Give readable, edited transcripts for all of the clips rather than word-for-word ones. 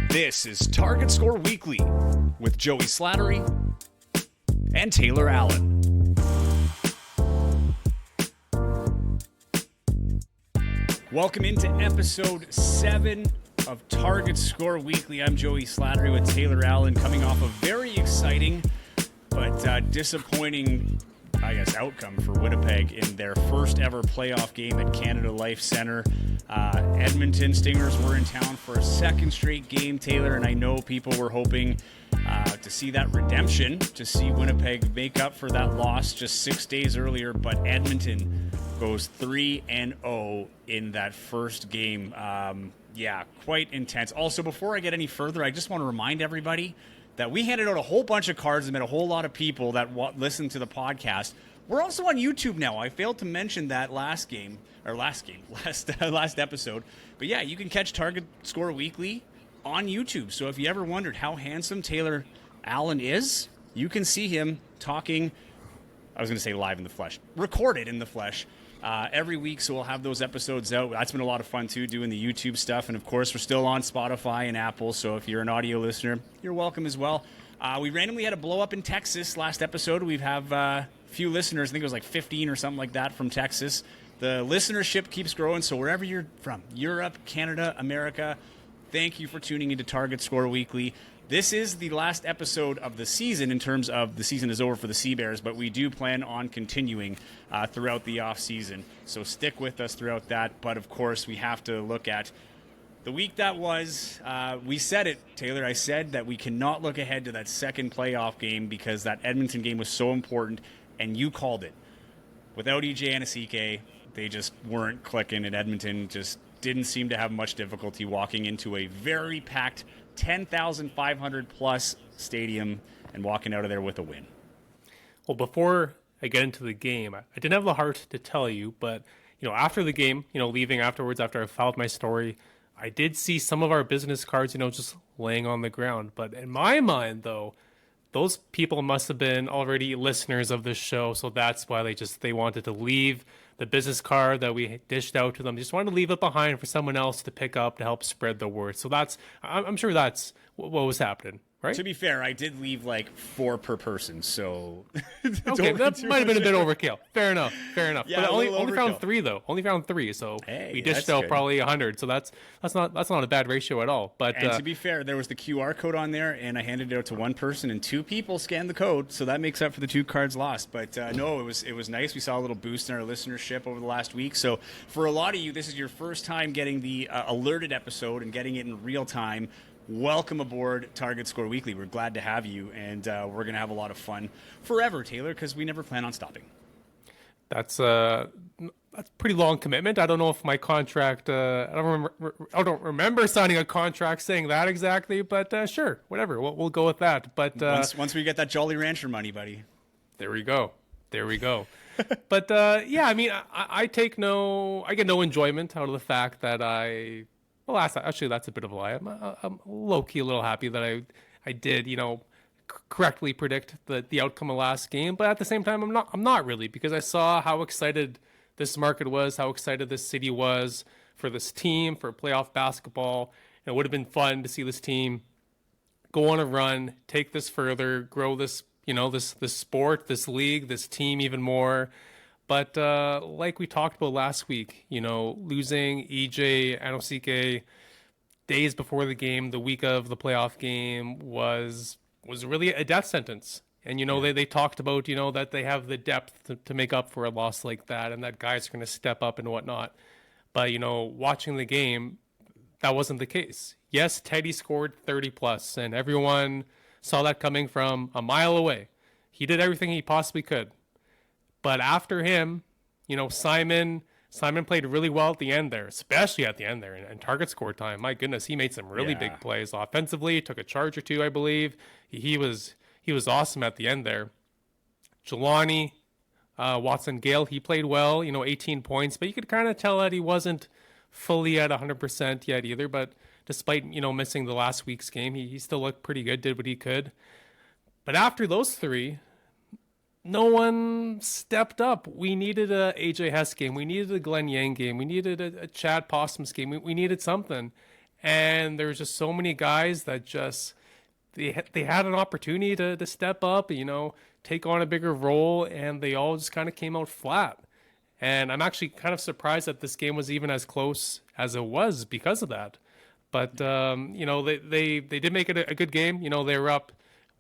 This is Target Score Weekly with Joey Slattery and Taylor Allen. Welcome into episode 7 of Target Score Weekly. I'm Joey Slattery with Taylor Allen, coming off a very exciting but disappointing, outcome for Winnipeg in their first ever playoff game at Canada Life Centre. Edmonton Stingers were in town for a second straight game, Taylor, and I know people were hoping to see that redemption, to see Winnipeg make up for that loss just 6 days earlier, but Edmonton goes 3-0 in that first game. Quite intense. Also, before I get any further, I just want to remind everybody that we handed out a whole bunch of cards and met a whole lot of people that listen to the podcast. We're also on YouTube now. I failed to mention that last episode. But yeah, you can catch Target Score Weekly on YouTube. So if you ever wondered how handsome Taylor Allen is, you can see him talking, I was going to say live in the flesh, recorded in the flesh, every week. So we'll have those episodes out. That's been a lot of fun too, doing the YouTube stuff. And of course, we're still on Spotify and Apple. So if you're an audio listener, you're welcome as well. We randomly had a blow up in Texas last episode. We have a few listeners. I think it was like 15 or something like that from Texas. The listenership keeps growing. So wherever you're from, Europe, Canada, America, thank you for tuning into Target Score Weekly. This is the last episode of the season in terms of the season is over for the Sea Bears, but we do plan on continuing throughout the off season. So stick with us throughout that. But of course, we have to look at the week that was. We said it, Taylor. I said that we cannot look ahead to that second playoff game because that Edmonton game was so important, and you called it. Without EJ Anosike, they just weren't clicking, and Edmonton just didn't seem to have much difficulty walking into a very packed 10,500 plus stadium and walking out of there with a win. Well, before I get into the game, I didn't have the heart to tell you, but after the game, leaving afterwards after I filed my story, I did see some of our business cards, just laying on the ground. But in my mind, though, those people must have been already listeners of this show, so that's why they wanted to leave the business card that we dished out to them. They just wanted to leave it behind for someone else to pick up to help spread the word. So I'm sure that's what was happening, right? To be fair, I did leave like 4 per person, so okay, that might have been a bit overkill. Fair enough. Yeah, but I only found 3 though. Only found 3, so we dished out probably 100. So that's not a bad ratio at all. But to be fair, there was the QR code on there, and I handed it out to 1 person, and 2 people scanned the code, so that makes up for the 2 cards lost. But no, it was nice. We saw a little boost in our listenership over the last week. So for a lot of you, this is your first time getting the alerted episode and getting it in real time. Welcome aboard Target Score Weekly. We're glad to have you, and we're going to have a lot of fun forever, Taylor, because we never plan on stopping. That's a pretty long commitment. I don't know if my contract. I don't remember signing a contract saying that exactly, but sure, whatever. We'll go with that. But once we get that Jolly Rancher money, buddy. There we go. But I mean, I get no enjoyment out of the fact that actually, that's a bit of a lie. I'm low-key a little happy that I did, correctly predict the outcome of last game. But at the same time, I'm not really, because I saw how excited this market was, how excited this city was for this team, for playoff basketball. And it would have been fun to see this team go on a run, take this further, grow this, this sport, this league, this team even more. But like we talked about last week, losing EJ Anosike days before the game, the week of the playoff game, was really a death sentence. And, they talked about, that they have the depth to make up for a loss like that, and that guys are going to step up and whatnot. But, watching the game, that wasn't the case. Yes, Teddy scored 30+, and everyone saw that coming from a mile away. He did everything he possibly could. But after him, Simon played really well at the end there, especially at the end there in target score time. My goodness, he made some really big plays offensively. Took a charge or 2, I believe. He was awesome at the end there. Jelani, Watson Gale, he played well. 18 points, but you could kind of tell that he wasn't fully at 100% yet either. But despite missing the last week's game, he still looked pretty good. Did what he could. But after those 3. No one stepped up. We needed a AJ Hess game. We needed a Glenn Yang game. We needed a Chad Possums game. We needed something. And there's just so many guys that just they had an opportunity to step up, take on a bigger role, and they all just kind of came out flat. And I'm actually kind of surprised that this game was even as close as it was because of that. But they did make it a good game. They were up,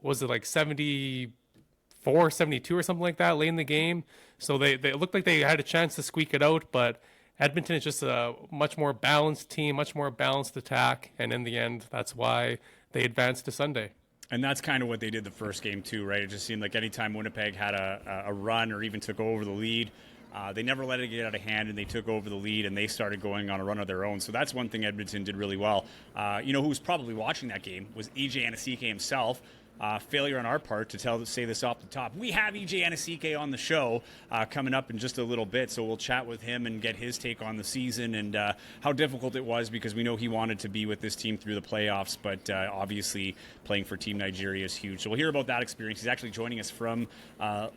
was it like 74, 72 or something like that late in the game. So they looked like they had a chance to squeak it out, but Edmonton is just a much more balanced team, much more balanced attack, and in the end, that's why they advanced to Sunday. And that's kind of what they did the first game too, right? It just seemed like anytime Winnipeg had a run or even took over the lead, they never let it get out of hand, and they took over the lead, and they started going on a run of their own. So that's one thing Edmonton did really well. Who was probably watching that game was EJ Anosike himself. Failure on our part to say this off the top. We have EJ Anosike on the show coming up in just a little bit, so we'll chat with him and get his take on the season and how difficult it was, because we know he wanted to be with this team through the playoffs, but obviously playing for Team Nigeria is huge. So we'll hear about that experience. He's actually joining us from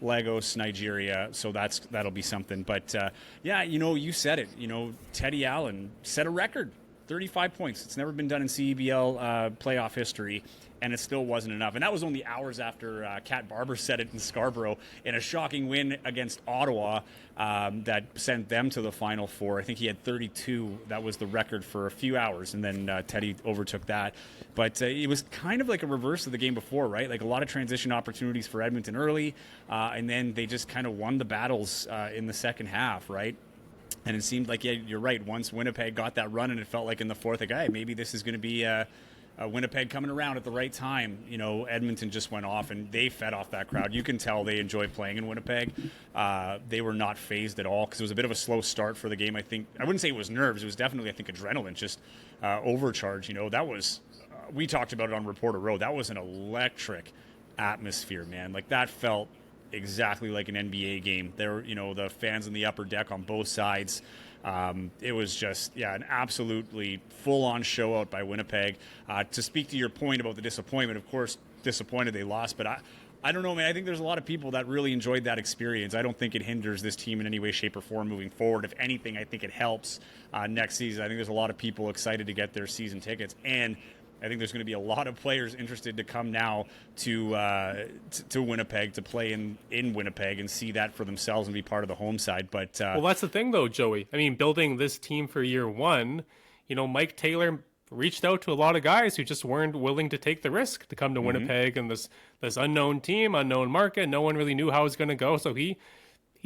Lagos, Nigeria, so that'll be something. But you said it. Teddy Allen set a record. 35 points. It's never been done in CEBL playoff history, and it still wasn't enough. And that was only hours after Kat Barber set it in Scarborough in a shocking win against Ottawa that sent them to the Final Four. I think he had 32. That was the record for a few hours, and then Teddy overtook that. But it was kind of like a reverse of the game before, right? Like a lot of transition opportunities for Edmonton early, and then they just kind of won the battles in the second half, right? And it seemed like, you're right. Once Winnipeg got that run, and it felt like in the fourth, like, hey, maybe this is going to be Winnipeg coming around at the right time. Edmonton just went off, and they fed off that crowd. You can tell they enjoy playing in Winnipeg. They were not phased at all, because it was a bit of a slow start for the game. I wouldn't say it was nerves. It was definitely, I think, adrenaline, just overcharge. That was, we talked about it on Reporter Row. That was an electric atmosphere, man. Like, that felt exactly like an NBA game. There, the fans in the upper deck on both sides. It was just, an absolutely full-on show out by Winnipeg. To speak to your point about the disappointment, of course, disappointed they lost, but I don't know, man. I think there's a lot of people that really enjoyed that experience. I don't think it hinders this team in any way, shape, or form moving forward. If anything, I think it helps next season. I think there's a lot of people excited to get their season tickets, and I think there's going to be a lot of players interested to come now to Winnipeg, to play in Winnipeg and see that for themselves and be part of the home side. But well, that's the thing, though, Joey. I mean, building this team for year one, Mike Taylor reached out to a lot of guys who just weren't willing to take the risk to come to Winnipeg and this unknown team, unknown market. No one really knew how it was going to go. So he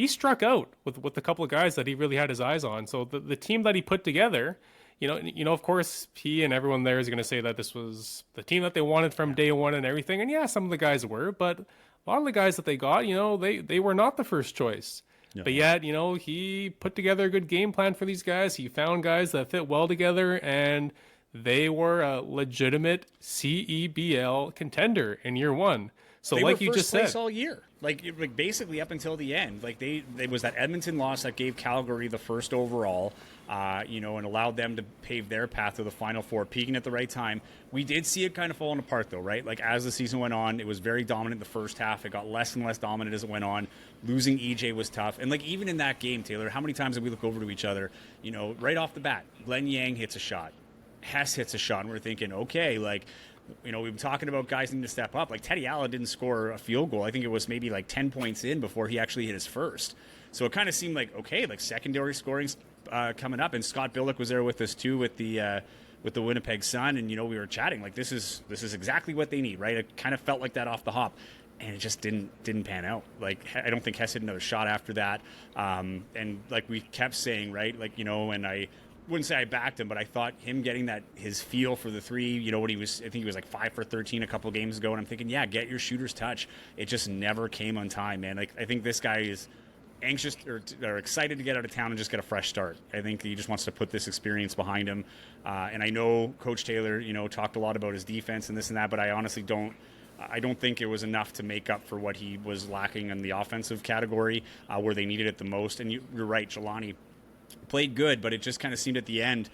struck out with a couple of guys that he really had his eyes on. So the team that he put together, of course, he and everyone there is going to say that this was the team that they wanted from day one and everything. And yeah, some of the guys were, but a lot of the guys that they got, they were not the first choice. Yeah. But yet, he put together a good game plan for these guys. He found guys that fit well together, and they were a legitimate CEBL contender in year one. So, they like were you first just place said, all year, like basically up until the end. Like they was that Edmonton loss that gave Calgary the first overall, and allowed them to pave their path to the Final Four, peaking at the right time. We did see it kind of falling apart, though, right? Like as the season went on, it was very dominant the first half. It got less and less dominant as it went on. Losing EJ was tough, and like even in that game, Taylor, how many times did we look over to each other? Right off the bat, Glenn Yang hits a shot, Hess hits a shot, and we're thinking, okay, like. We've been talking about guys needing to step up. Like Teddy Allen didn't score a field goal. I think it was maybe like 10 points in before he actually hit his first. So it kind of seemed like, okay, like secondary scoring's coming up. And Scott Billick was there with us too with the Winnipeg Sun. And, we were chatting like this is exactly what they need, right? It kind of felt like that off the hop. And it just didn't pan out. Like, I don't think Hess hit another shot after that. And like we kept saying, right, like, and I wouldn't say I backed him, but I thought him getting his feel for the three, when I think he was like 5 for 13 a couple of games ago, and I'm thinking, yeah, get your shooter's touch. It just never came on time, man. Like, I think this guy is anxious or excited to get out of town and just get a fresh start. I think he just wants to put this experience behind him. And I know Coach Taylor, talked a lot about his defense and this and that, but I honestly don't think it was enough to make up for what he was lacking in the offensive category where they needed it the most. And you're right, Jelani played good, but it just kind of seemed at the end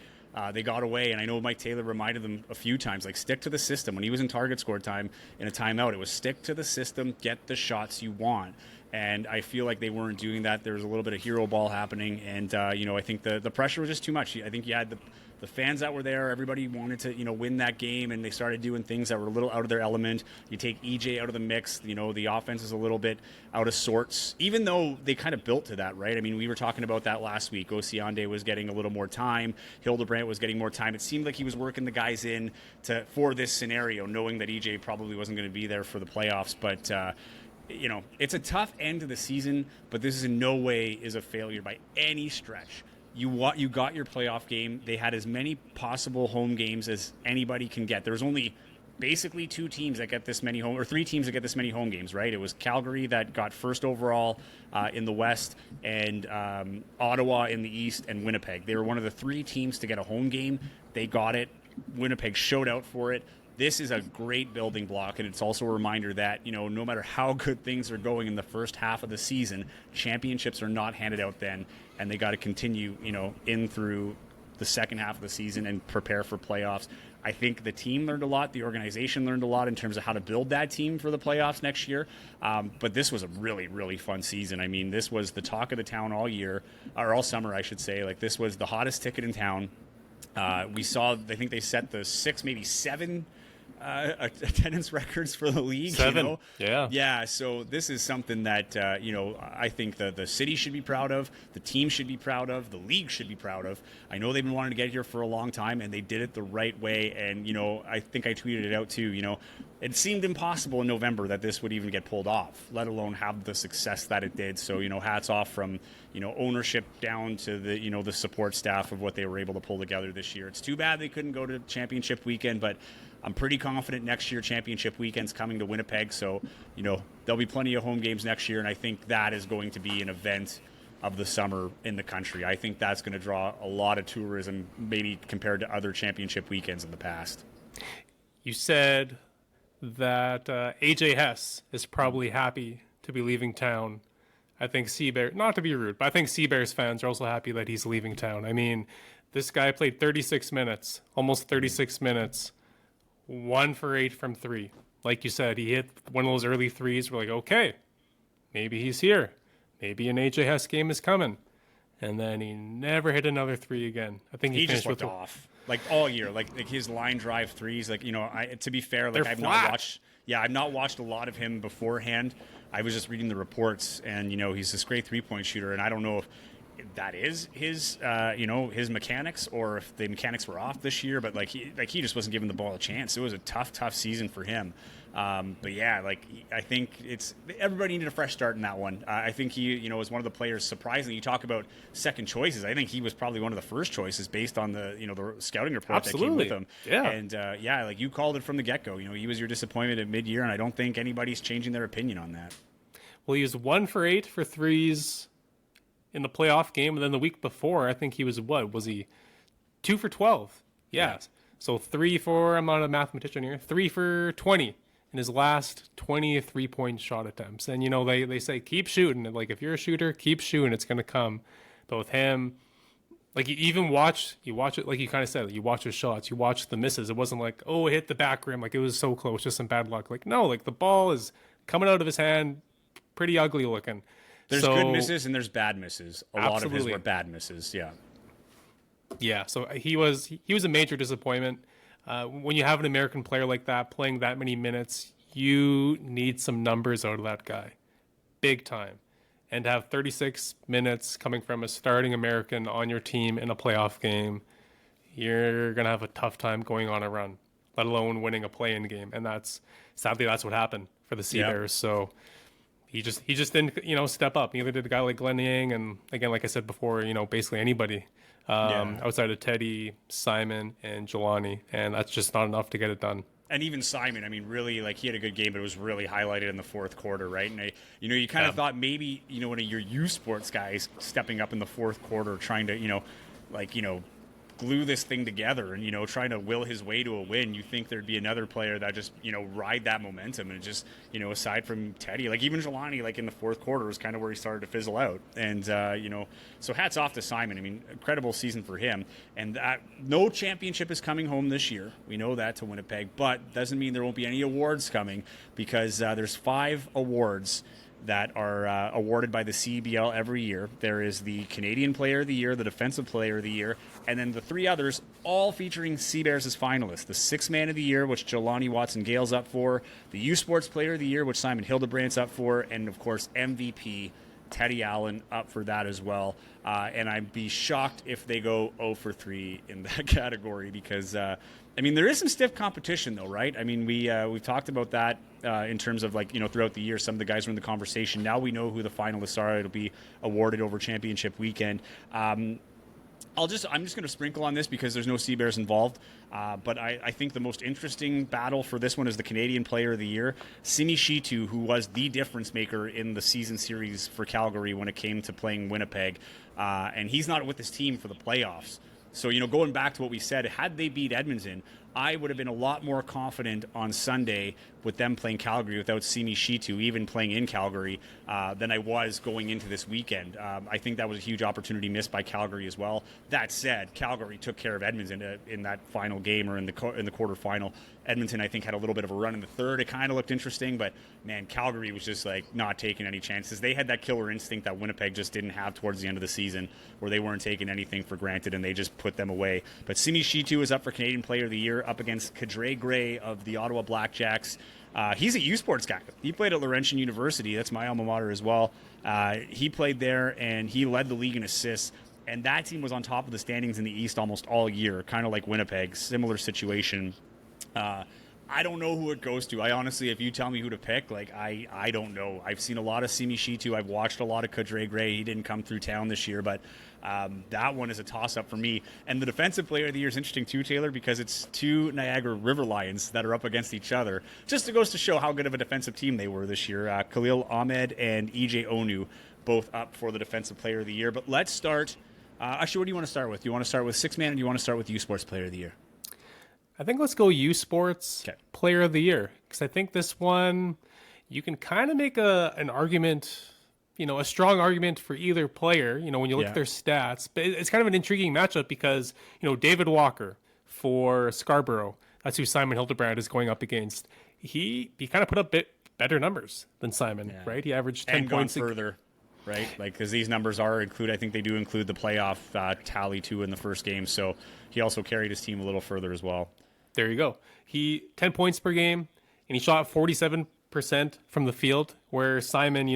they got away. And I know Mike Taylor reminded them a few times, like, stick to the system. When he was in target score time in a timeout, it was stick to the system, get the shots you want. And I feel like they weren't doing that. There was a little bit of hero ball happening, and I think the pressure was just too much. I think you had the fans that were there. Everybody wanted to win that game, and they started doing things that were a little out of their element. You take EJ out of the mix, the offense is a little bit out of sorts, even though they kind of built to that, right? I mean, we were talking about that last week. Osiande was getting a little more time. Hildebrandt was getting more time. It seemed like he was working the guys in for this scenario, knowing that EJ probably wasn't going to be there for the playoffs, but it's a tough end to the season, but this is in no way is a failure by any stretch. You got your playoff game. They had as many possible home games as anybody can get. There's only basically 2 teams that get this many or 3 teams that get this many home games, right? It was Calgary that got first overall in the West, and Ottawa in the East, and Winnipeg. They were one of the 3 teams to get a home game. They got it. Winnipeg showed out for it. This is a great building block, and it's also a reminder that, no matter how good things are going in the first half of the season, championships are not handed out then, and they got to continue, in through the second half of the season and prepare for playoffs. I think the team learned a lot. The organization learned a lot in terms of how to build that team for the playoffs next year. But this was a really, really fun season. I mean, this was the talk of the town all year, or all summer, I should say. Like, this was the hottest ticket in town. We saw, I think they set the 6, maybe 7 attendance records for the league. 7, yeah. So this is something that I think the city should be proud of, the team should be proud of, the league should be proud of. I know they've been wanting to get here for a long time, and they did it the right way. And I think I tweeted it out too. It seemed impossible in November that this would even get pulled off, let alone have the success that it did. So hats off from ownership down to the support staff of what they were able to pull together this year. It's too bad they couldn't go to championship weekend, but I'm pretty confident next year championship weekend's coming to Winnipeg, so there'll be plenty of home games next year, and I think that is going to be an event of the summer in the country. I think that's going to draw a lot of tourism, maybe compared to other championship weekends in the past. You said that AJ Hess is probably happy to be leaving town. I think Seabear, not to be rude, but I think Seabears fans are also happy that he's leaving town. I mean, this guy played 36 minutes, almost 36 minutes. 1 for 8 from 3. Like you said, he hit one of those early threes. We're like, okay, maybe he's here. Maybe an AJ Hess game is coming. And then he never hit another 3 again. I think he just looked off, like all year, like his line drive threes. Like to be fair, like I've not watched a lot of him beforehand. I was just reading the reports, and he's this great 3-point shooter, and I don't know if that is his his mechanics, or if the mechanics were off this year, but he just wasn't giving the ball a chance. It was a tough season for him. But yeah, I think everybody needed a fresh start in that one. I think he was one of the players. Surprisingly, you talk about second choices. I think he was probably one of the first choices based on the the scouting report that came with him. Yeah, and like you called it from the get go. He was your disappointment at mid-year, and I don't think anybody's changing their opinion on that. Well, he was 1 for 8 for threes in the playoff game, and then the week before, I think he was 2 for 12? Yeah. So 3 for, I'm not a mathematician here, 3 for 20 in his last 20 3-point shot attempts. And they say keep shooting. And if you're a shooter, keep shooting. It's going to come. But with him, you watch it, like you kind of said, you watch his shots, you watch the misses. It wasn't like, oh, it hit the back rim, it was so close, just some bad luck. No, the ball is coming out of his hand, pretty ugly looking. There's good misses and there's bad misses. A lot of his were bad misses, yeah. Yeah, so he was a major disappointment. When you have an American player like that playing that many minutes, you need some numbers out of that guy, big time. And to have 36 minutes coming from a starting American on your team in a playoff game, you're going to have a tough time going on a run, let alone winning a play-in game. And sadly that's what happened for the Sea Bears. So he just didn't, step up. Neither did a guy like Glenn Yang. And again, like I said before, basically anybody outside of Teddy, Simon, and Jelani. And that's just not enough to get it done. And even Simon, really, he had a good game, but it was really highlighted in the fourth quarter, right? And, you kind of thought maybe, one of your youth sports guys stepping up in the fourth quarter trying to, glue this thing together and, trying to will his way to a win. You think there'd be another player that just, ride that momentum. And just, aside from Teddy, even Jelani, in the fourth quarter was kind of where he started to fizzle out. And, so hats off to Simon. Incredible season for him. And no championship is coming home this year. We know that, to Winnipeg, but doesn't mean there won't be any awards coming, because there's 5 awards that are awarded by the CEBL every year. There is the Canadian Player of the Year, the Defensive Player of the Year, and then the 3 others, all featuring Sea Bears as finalists. The Sixth Man of the Year, which Jelani Watson-Gale's up for, the U Sports Player of the Year, which Simon Hildebrandt's up for, and of course MVP Teddy Allen up for that as well. And I'd be shocked if they go 0 for 3 in that category because, there is some stiff competition though, right? I mean, we've talked about that in terms of throughout the year, some of the guys were in the conversation. Now we know who the finalists are. It'll be awarded over championship weekend. I'm just going to sprinkle on this because there's no Sea Bears involved. But I think the most interesting battle for this one is the Canadian Player of the Year. Simi Shitu, who was the difference maker in the season series for Calgary when it came to playing Winnipeg. And he's not with his team for the playoffs. So, going back to what we said, had they beat Edmonton, I would have been a lot more confident on Sunday with them playing Calgary without Simi Shitu, even playing in Calgary, than I was going into this weekend. I think that was a huge opportunity missed by Calgary as well. That said, Calgary took care of Edmonton in that final game or in the quarterfinal. Edmonton, I think, had a little bit of a run in the third. It kind of looked interesting, but, man, Calgary was just, not taking any chances. They had that killer instinct that Winnipeg just didn't have towards the end of the season where they weren't taking anything for granted, and they just put them away. But Simi Shitu is up for Canadian Player of the Year, up against Kadre Gray of the Ottawa Blackjacks. He's a U Sports guy. He played at Laurentian University. That's my alma mater as well. He played there, and he led the league in assists. And that team was on top of the standings in the East almost all year, kind of like Winnipeg. Similar situation. I don't know who it goes to. I honestly, if you tell me who to pick, I don't know. I've seen a lot of Simi Shitu. I've watched a lot of Kadre Gray. He didn't come through town this year, but that one is a toss-up for me. And the Defensive Player of the Year is interesting too, Taylor, because it's 2 Niagara River Lions that are up against each other. Just it goes to show how good of a defensive team they were this year. Khalil Ahmed and EJ Onu both up for the Defensive Player of the Year. But let's start. Actually, what do you want to start with? Do you want to start with Sixth Man, or do you want to start with U Sports Player of the Year? I think let's go U Sports Player of the Year, because I think this one you can kind of make an argument, a strong argument for either player, when you look at their stats. But it's kind of an intriguing matchup because, David Walker for Scarborough, that's who Simon Hildebrandt is going up against. He kind of put up better numbers than Simon, right? He averaged 10 points. And gone further, right? Because these numbers I think they do include the playoff tally too in the first game. So he also carried his team a little further as well. There you go. He 10 points per game, and he shot 47% from the field. Where Simon,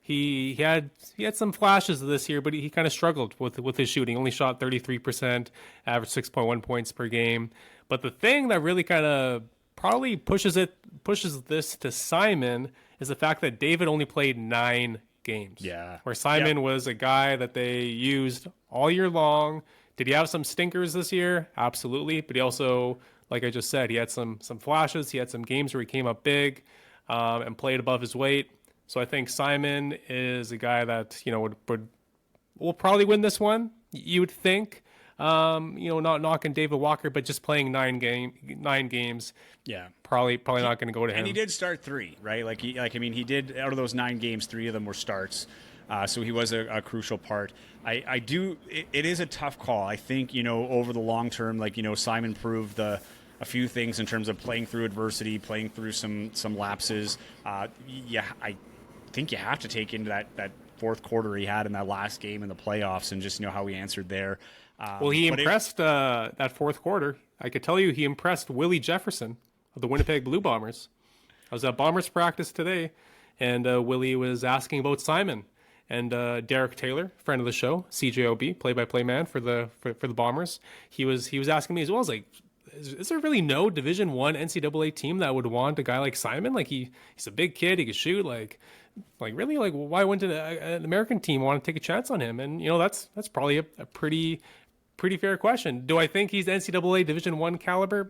he had some flashes this year, but he kind of struggled with his shooting. Only shot 33%, averaged 6.1 points per game. But the thing that really kind of probably pushes this to Simon is the fact that David only played 9 games. Yeah. Where Simon was a guy that they used all year long. Did he have some stinkers this year? Absolutely. But he also, like I just said, he had some flashes. He had some games where he came up big and played above his weight. So I think Simon is a guy that, will probably win this one, you would think. Not knocking David Walker, but just playing 9 games. Yeah. Probably not going to go to him. And he did start 3, right? He did, out of those 9 games, 3 of them were starts. So he was a crucial part. It is a tough call. I think, over the long term, Simon proved a few things in terms of playing through adversity, playing through some lapses. I think you have to take into that fourth quarter he had in that last game in the playoffs and just how he answered there. Well, he impressed that fourth quarter. I could tell you he impressed Willie Jefferson of the Winnipeg Blue Bombers. I was at Bombers practice today, and Willie was asking about Simon. And Derek Taylor, friend of the show, CJOB, play-by-play man for the Bombers, he was asking me as well. I was like, is there really no Division I NCAA team that would want a guy like Simon? He's a big kid, he can shoot. Really, why wouldn't an American team want to take a chance on him? And that's probably a pretty fair question. Do I think he's NCAA Division I caliber?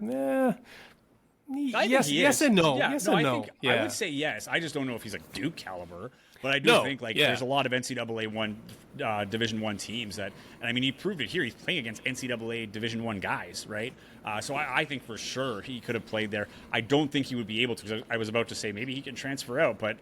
Yes and no. Yeah, yes and no. I would say yes. I just don't know if he's like Duke caliber. But I do think there's a lot of NCAA Division I teams that, and he proved it here. He's playing against NCAA Division I guys, right? So I think for sure he could have played there. I don't think he would be able to, because I was about to say maybe he can transfer out, but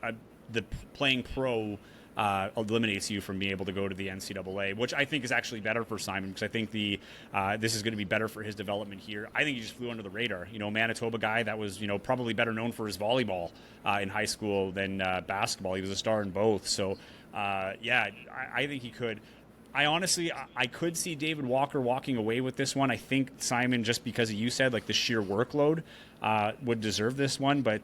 the playing pro eliminates you from being able to go to the NCAA, which I think is actually better for Simon, because I think this is going to be better for his development here. I think he just flew under the radar. Manitoba guy that was, probably better known for his volleyball in high school than basketball. He was a star in both. So, I think he could. I could see David Walker walking away with this one. I think Simon, just because you said, like, the sheer workload, would deserve this one. But,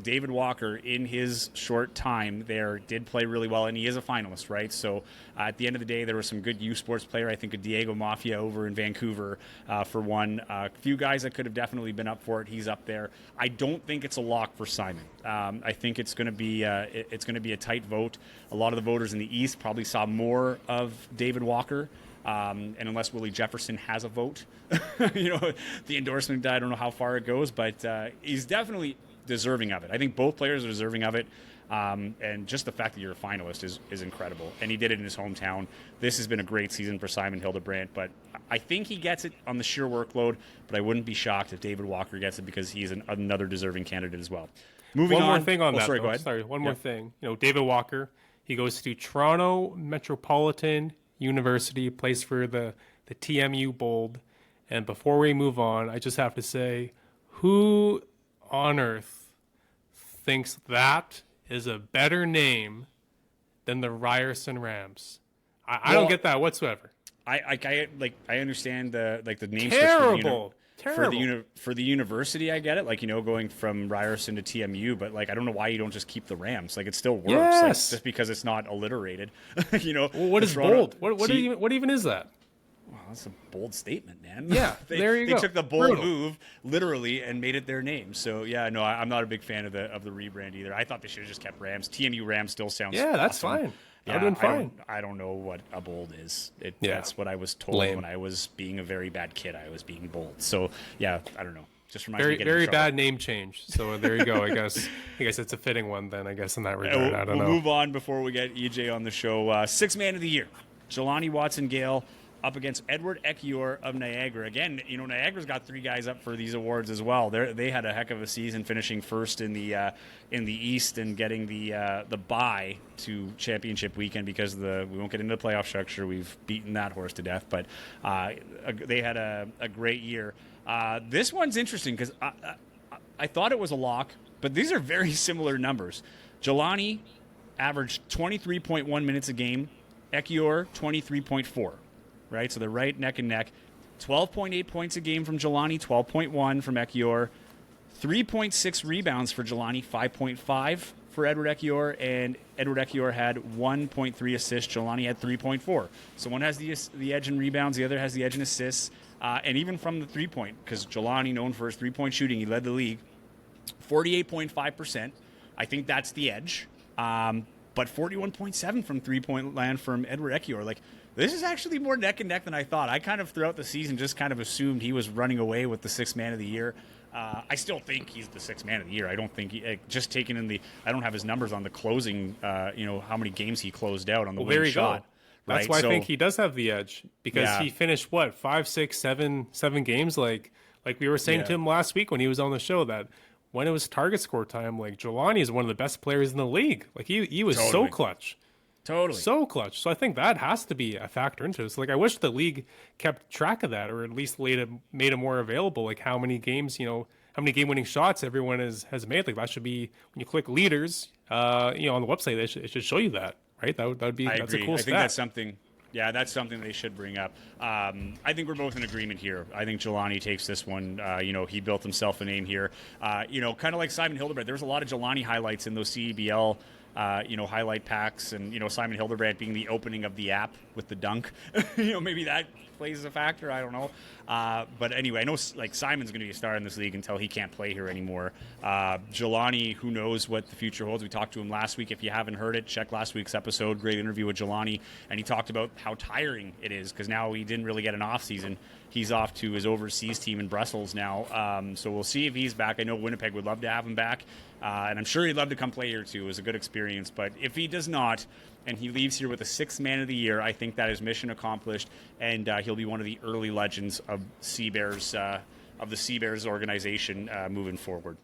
David Walker, in his short time there, did play really well, and he is a finalist, right? So at the end of the day, there was some good youth sports player. I think a Diego Mafia over in Vancouver for one. A few guys that could have definitely been up for it. He's up there. I don't think it's a lock for Simon. I think it's going to be a tight vote. A lot of the voters in the East probably saw more of David Walker. And unless Willie Jefferson has a vote, the endorsement, I don't know how far it goes, but he's definitely deserving of it. I think both players are deserving of it. And just the fact that you're a finalist is incredible. And he did it in his hometown. This has been a great season for Simon Hildebrandt, but I think he gets it on the sheer workload, but I wouldn't be shocked if David Walker gets it, because he's another deserving candidate as well. Moving on. One more thing on that. Sorry, go ahead. Sorry, one more thing. David Walker, he goes to Toronto Metropolitan University, plays for the TMU Bold. And before we move on, I just have to say, who on earth thinks that is a better name than the Ryerson Rams? I don't get that whatsoever. I understand the name terrible. For the university. I get it, going from Ryerson to TMU, but I don't know why you don't just keep the Rams. It still works. Yes. Just because it's not alliterated. Well, what is bold? What even is that? Wow, that's a bold statement, man. Yeah, there you go. They took the bold move literally and made it their name. So yeah, no, I'm not a big fan of the rebrand either. I thought they should have just kept Rams. TMU Rams still sounds that's awesome. fine. That would have been fine. I don't know what a bold is. That's what I was told when I was being a very bad kid. I was being bold. So yeah, I don't know. Just reminds me. Very bad name change. So there you go. I guess it's a fitting one then. I guess in that regard. I don't know. We'll move on before we get EJ on the show. Sixth man of the year, Jelani Watson-Gale, up against Edward Ekiyor of Niagara. Again, Niagara's got three guys up for these awards as well. They had a heck of a season, finishing first in the East and getting the bye to championship weekend because we won't get into the playoff structure. We've beaten that horse to death, but they had a great year. This one's interesting because I thought it was a lock, but these are very similar numbers. Jelani averaged 23.1 minutes a game. Ekiyor, 23.4. Right, so they're right neck and neck. 12.8 points a game from Jelani, 12.1 from Ekiyor. 3.6 rebounds for Jelani, 5.5 for Edward Ekiyor, and Edward Ekiyor had 1.3 assists. Jelani had 3.4. So one has the edge in rebounds, the other has the edge in assists, and even from the three-point, because Jelani, known for his three-point shooting, he led the league, 48.5%. I think that's the edge, but 41.7 from three-point land from Edward Ekiyor. This is actually more neck and neck than I thought. I kind of, throughout the season, just kind of assumed he was running away with the sixth man of the year. I still think he's the sixth man of the year. I don't think just taking in I don't have his numbers on the closing, how many games he closed out on the winning shot. Go. That's why I think he does have the edge, because he finished 5, 6, 7 games. Like we were saying to him last week when he was on the show, that when it was target score time, Jelani is one of the best players in the league. He was so clutch. Totally. So clutch. So I think that has to be a factor into it. So I wish the league kept track of that, or at least made it more available. How many games, how many game-winning shots everyone has made. That should be, when you click leaders, on the website, it should show you that, right? That would be, that's a cool stat. I think that's something. Yeah, that's something they should bring up. I think we're both in agreement here. I think Jelani takes this one. He built himself a name here. Kind of like Simon Hildebrandt. There's a lot of Jelani highlights in those CEBL highlight packs, and Simon Hildebrandt being the opening of the app with the dunk. Maybe that plays a factor. I don't know. But anyway, I know Simon's going to be a star in this league until he can't play here anymore. Jelani, who knows what the future holds. We talked to him last week. If you haven't heard it, check last week's episode. Great interview with Jelani, and he talked about how tiring it is because now he didn't really get an off season. He's off to his overseas team in Brussels now. So we'll see if he's back. I know Winnipeg would love to have him back, and I'm sure he'd love to come play here too. It was a good experience. But if he does not, and he leaves here with a sixth man of the year, I think that is mission accomplished, and he'll be one of the early legends of the Sea Bears organization moving forward.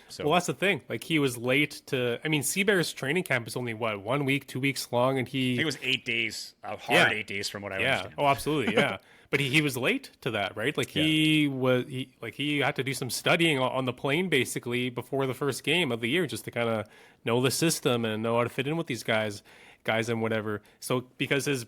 So Well, that's the thing. Like, he was late to. I mean, Seabear's training camp is only what, 1 week, 2 weeks long, and I think it was 8 days, a hard 8 days from what I understand. Oh, absolutely, yeah. But he was late to that, right? Like he had to do some studying on the plane basically before the first game of the year just to kind of know the system and know how to fit in with these guys and whatever. So because his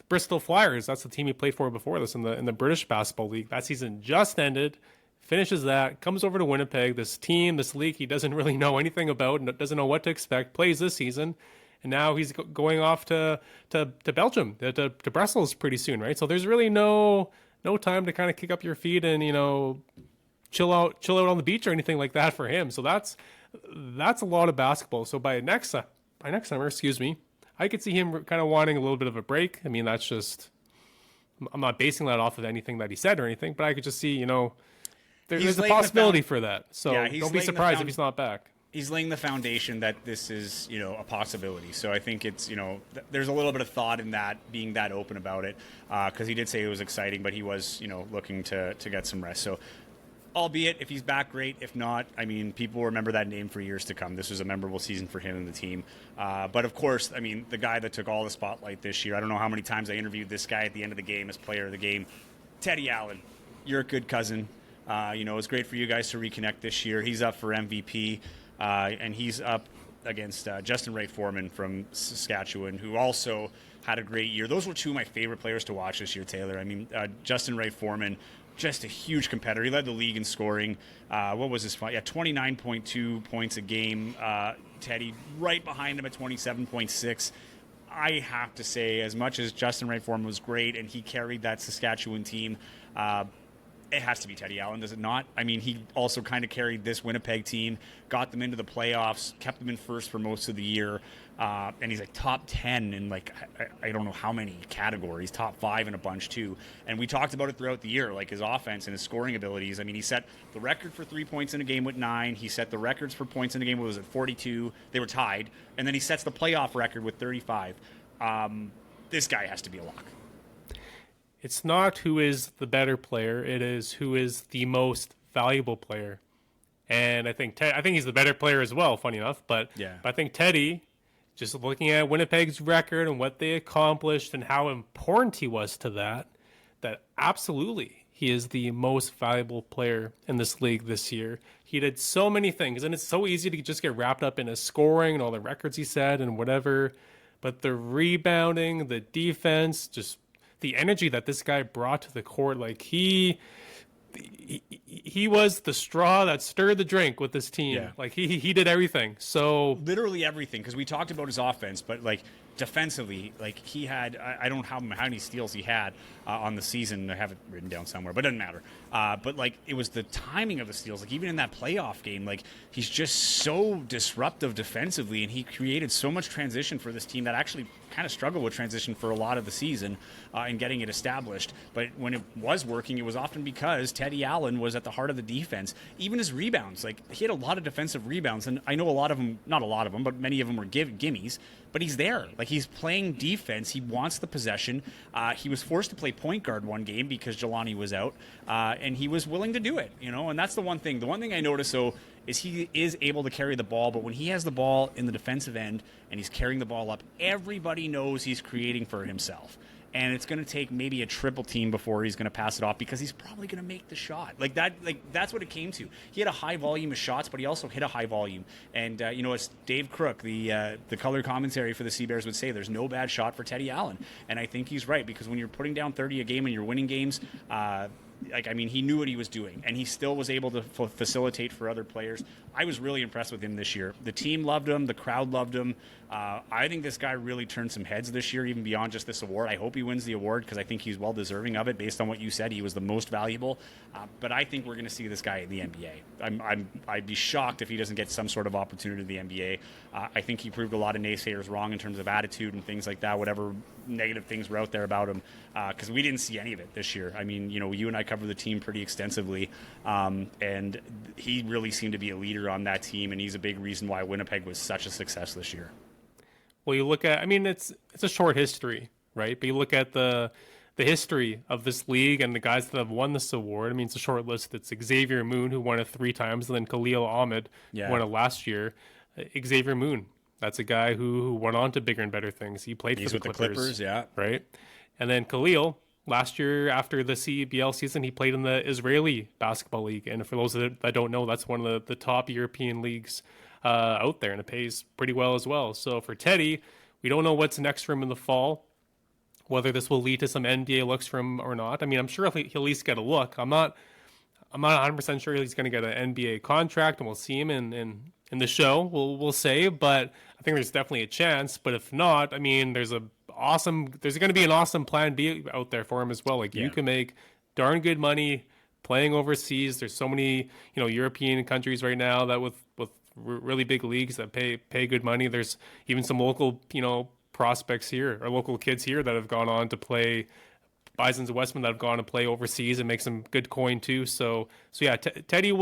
Bristol Flyers, that's the team he played for before this in the British Basketball League. That season just ended. Finishes that, comes over to Winnipeg, this team, this league he doesn't really know anything about, and doesn't know what to expect, plays this season, and now he's going off to Belgium, to Brussels pretty soon, right? So there's really no time to kind of kick up your feet and, chill out on the beach or anything like that for him. So that's a lot of basketball. So by next summer, I could see him kind of wanting a little bit of a break. I mean, that's just, I'm not basing that off of anything that he said or anything, but I could just see, there's a possibility for that. So don't be surprised if he's not back. He's laying the foundation that this is, a possibility. So I think it's, there's a little bit of thought in that, being that open about it, because he did say it was exciting, but he was, looking to get some rest. So albeit if he's back, great. If not, I mean, people will remember that name for years to come. This was a memorable season for him and the team. But of course, I mean, the guy that took all the spotlight this year, I don't know how many times I interviewed this guy at the end of the game as player of the game, Teddy Allen. You're a good cousin. It's great for you guys to reconnect this year. He's up for MVP, and he's up against Justin Ray Foreman from Saskatchewan, who also had a great year. Those were two of my favorite players to watch this year, Taylor. I mean, Justin Ray Foreman, just a huge competitor. He led the league in scoring. What was his fight? Yeah, 29.2 points a game. Teddy right behind him at 27.6. I have to say, as much as Justin Ray Foreman was great and he carried that Saskatchewan team, it has to be Teddy Allen, does it not? I mean, he also kind of carried this Winnipeg team, got them into the playoffs, kept them in first for most of the year, and he's like top 10 in like, I don't know how many categories, top 5 in a bunch too. And we talked about it throughout the year, like his offense and his scoring abilities. I mean, he set the record for 3 points in a game with 9. He set the records for points in a game was at 42. They were tied. And then he sets the playoff record with 35. This guy has to be a lock. It's not who is the better player. It is who is the most valuable player. And I think he's the better player as well, funny enough. But I think Teddy, just looking at Winnipeg's record and what they accomplished and how important he was to that absolutely he is the most valuable player in this league this year. He did so many things, and it's so easy to just get wrapped up in his scoring and all the records he set and whatever. But the rebounding, the defense, just the energy that this guy brought to the court, like he was the straw that stirred the drink with this team. Yeah. Like he did everything. So literally everything, because we talked about his offense, but like defensively, like he had, I don't know how many steals he had on the season. I have it written down somewhere, but it doesn't matter. But like it was the timing of the steals. Like even in that playoff game, like he's just so disruptive defensively, and he created so much transition for this team that actually kind of struggled with transition for a lot of the season and getting it established. But when it was working, it was often because Teddy Allen was at the heart of the defense. Even his rebounds, like he had a lot of defensive rebounds, and I know a lot of them, not a lot of them, but many of them were gimmies. But he's there. Like he's playing defense. He wants the possession. He was forced to play point guard one game because Jelani was out, and he was willing to do it. And that's the one thing. The one thing I noticed, though, is he is able to carry the ball, but when he has the ball in the defensive end and he's carrying the ball up, everybody knows he's creating for himself. And it's going to take maybe a triple team before he's going to pass it off because he's probably going to make the shot. That's what it came to. He had a high volume of shots, but he also hit a high volume. And, as Dave Crook, the color commentary for the Sea Bears would say, there's no bad shot for Teddy Allen. And I think he's right, because when you're putting down 30 a game and you're winning games, he knew what he was doing, and he still was able to facilitate for other players. I was really impressed with him this year. The team loved him. The crowd loved him. I think this guy really turned some heads this year, even beyond just this award. I hope he wins the award because I think he's well deserving of it based on what you said. He was the most valuable. But I think we're going to see this guy in the NBA. I'd be shocked if he doesn't get some sort of opportunity in the NBA. I think he proved a lot of naysayers wrong in terms of attitude and things like that, whatever negative things were out there about him, because we didn't see any of it this year. I mean, you and I covered the team pretty extensively, and he really seemed to be a leader on that team, and he's a big reason why Winnipeg was such a success this year. Well, you look at, it's a short history, right? But you look at the the history of this league and the guys that have won this award. I mean, it's a short list. It's Xavier Moon, who won it 3 times, and then Khalil Ahmed, who won it last year. Xavier Moon, that's a guy who went on to bigger and better things. He played for the Clippers, right? And then Khalil, last year after the CEBL season, he played in the Israeli Basketball League. And for those that don't know, that's one of the top European leagues out there, and it pays pretty well as well. So for Teddy, we don't know what's next for him in the fall, whether this will lead to some NBA looks for him or not. I mean, I'm sure he'll at least get a look. I'm not 100% sure he's going to get an NBA contract, and we'll see him in the show. We'll say, but I think there's definitely a chance. But if not, I mean, there's going to be an awesome plan B out there for him as well. Like you can make darn good money playing overseas. There's so many European countries right now that with really big leagues that pay good money. There's even some local prospects here or local kids here that have gone on to play. Bisons and Westman that have gone to play overseas and make some good coin too. So yeah, Teddy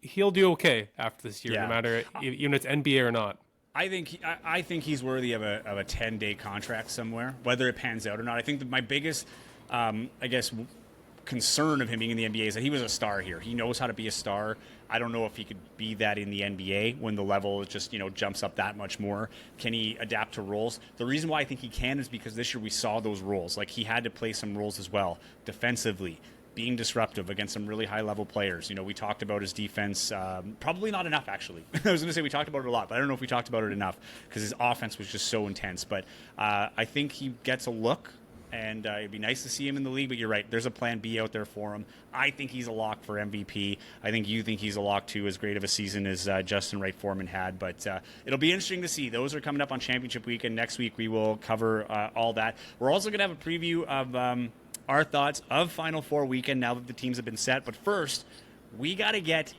he'll do okay after this year, no matter even if it's NBA or not. I think he's worthy of a 10-day contract somewhere, whether it pans out or not. I think that my biggest, concern of him being in the NBA is that he was a star here. He knows how to be a star. I don't know if he could be that in the NBA when the level just, jumps up that much more. Can he adapt to roles? The reason why I think he can is because this year we saw those roles. Like he had to play some roles as well, defensively, being disruptive against some really high-level players. We talked about his defense, probably not enough, actually. I was going to say we talked about it a lot, but I don't know if we talked about it enough because his offense was just so intense. But I think he gets a look. And it'd be nice to see him in the league, but you're right. There's a plan B out there for him. I think he's a lock for MVP. I think you think he's a lock too, as great of a season as Justin Wright Foreman had. But it'll be interesting to see. Those are coming up on Championship Weekend. Next week we will cover all that. We're also going to have a preview of our thoughts of Final Four weekend now that the teams have been set. But first, we got to get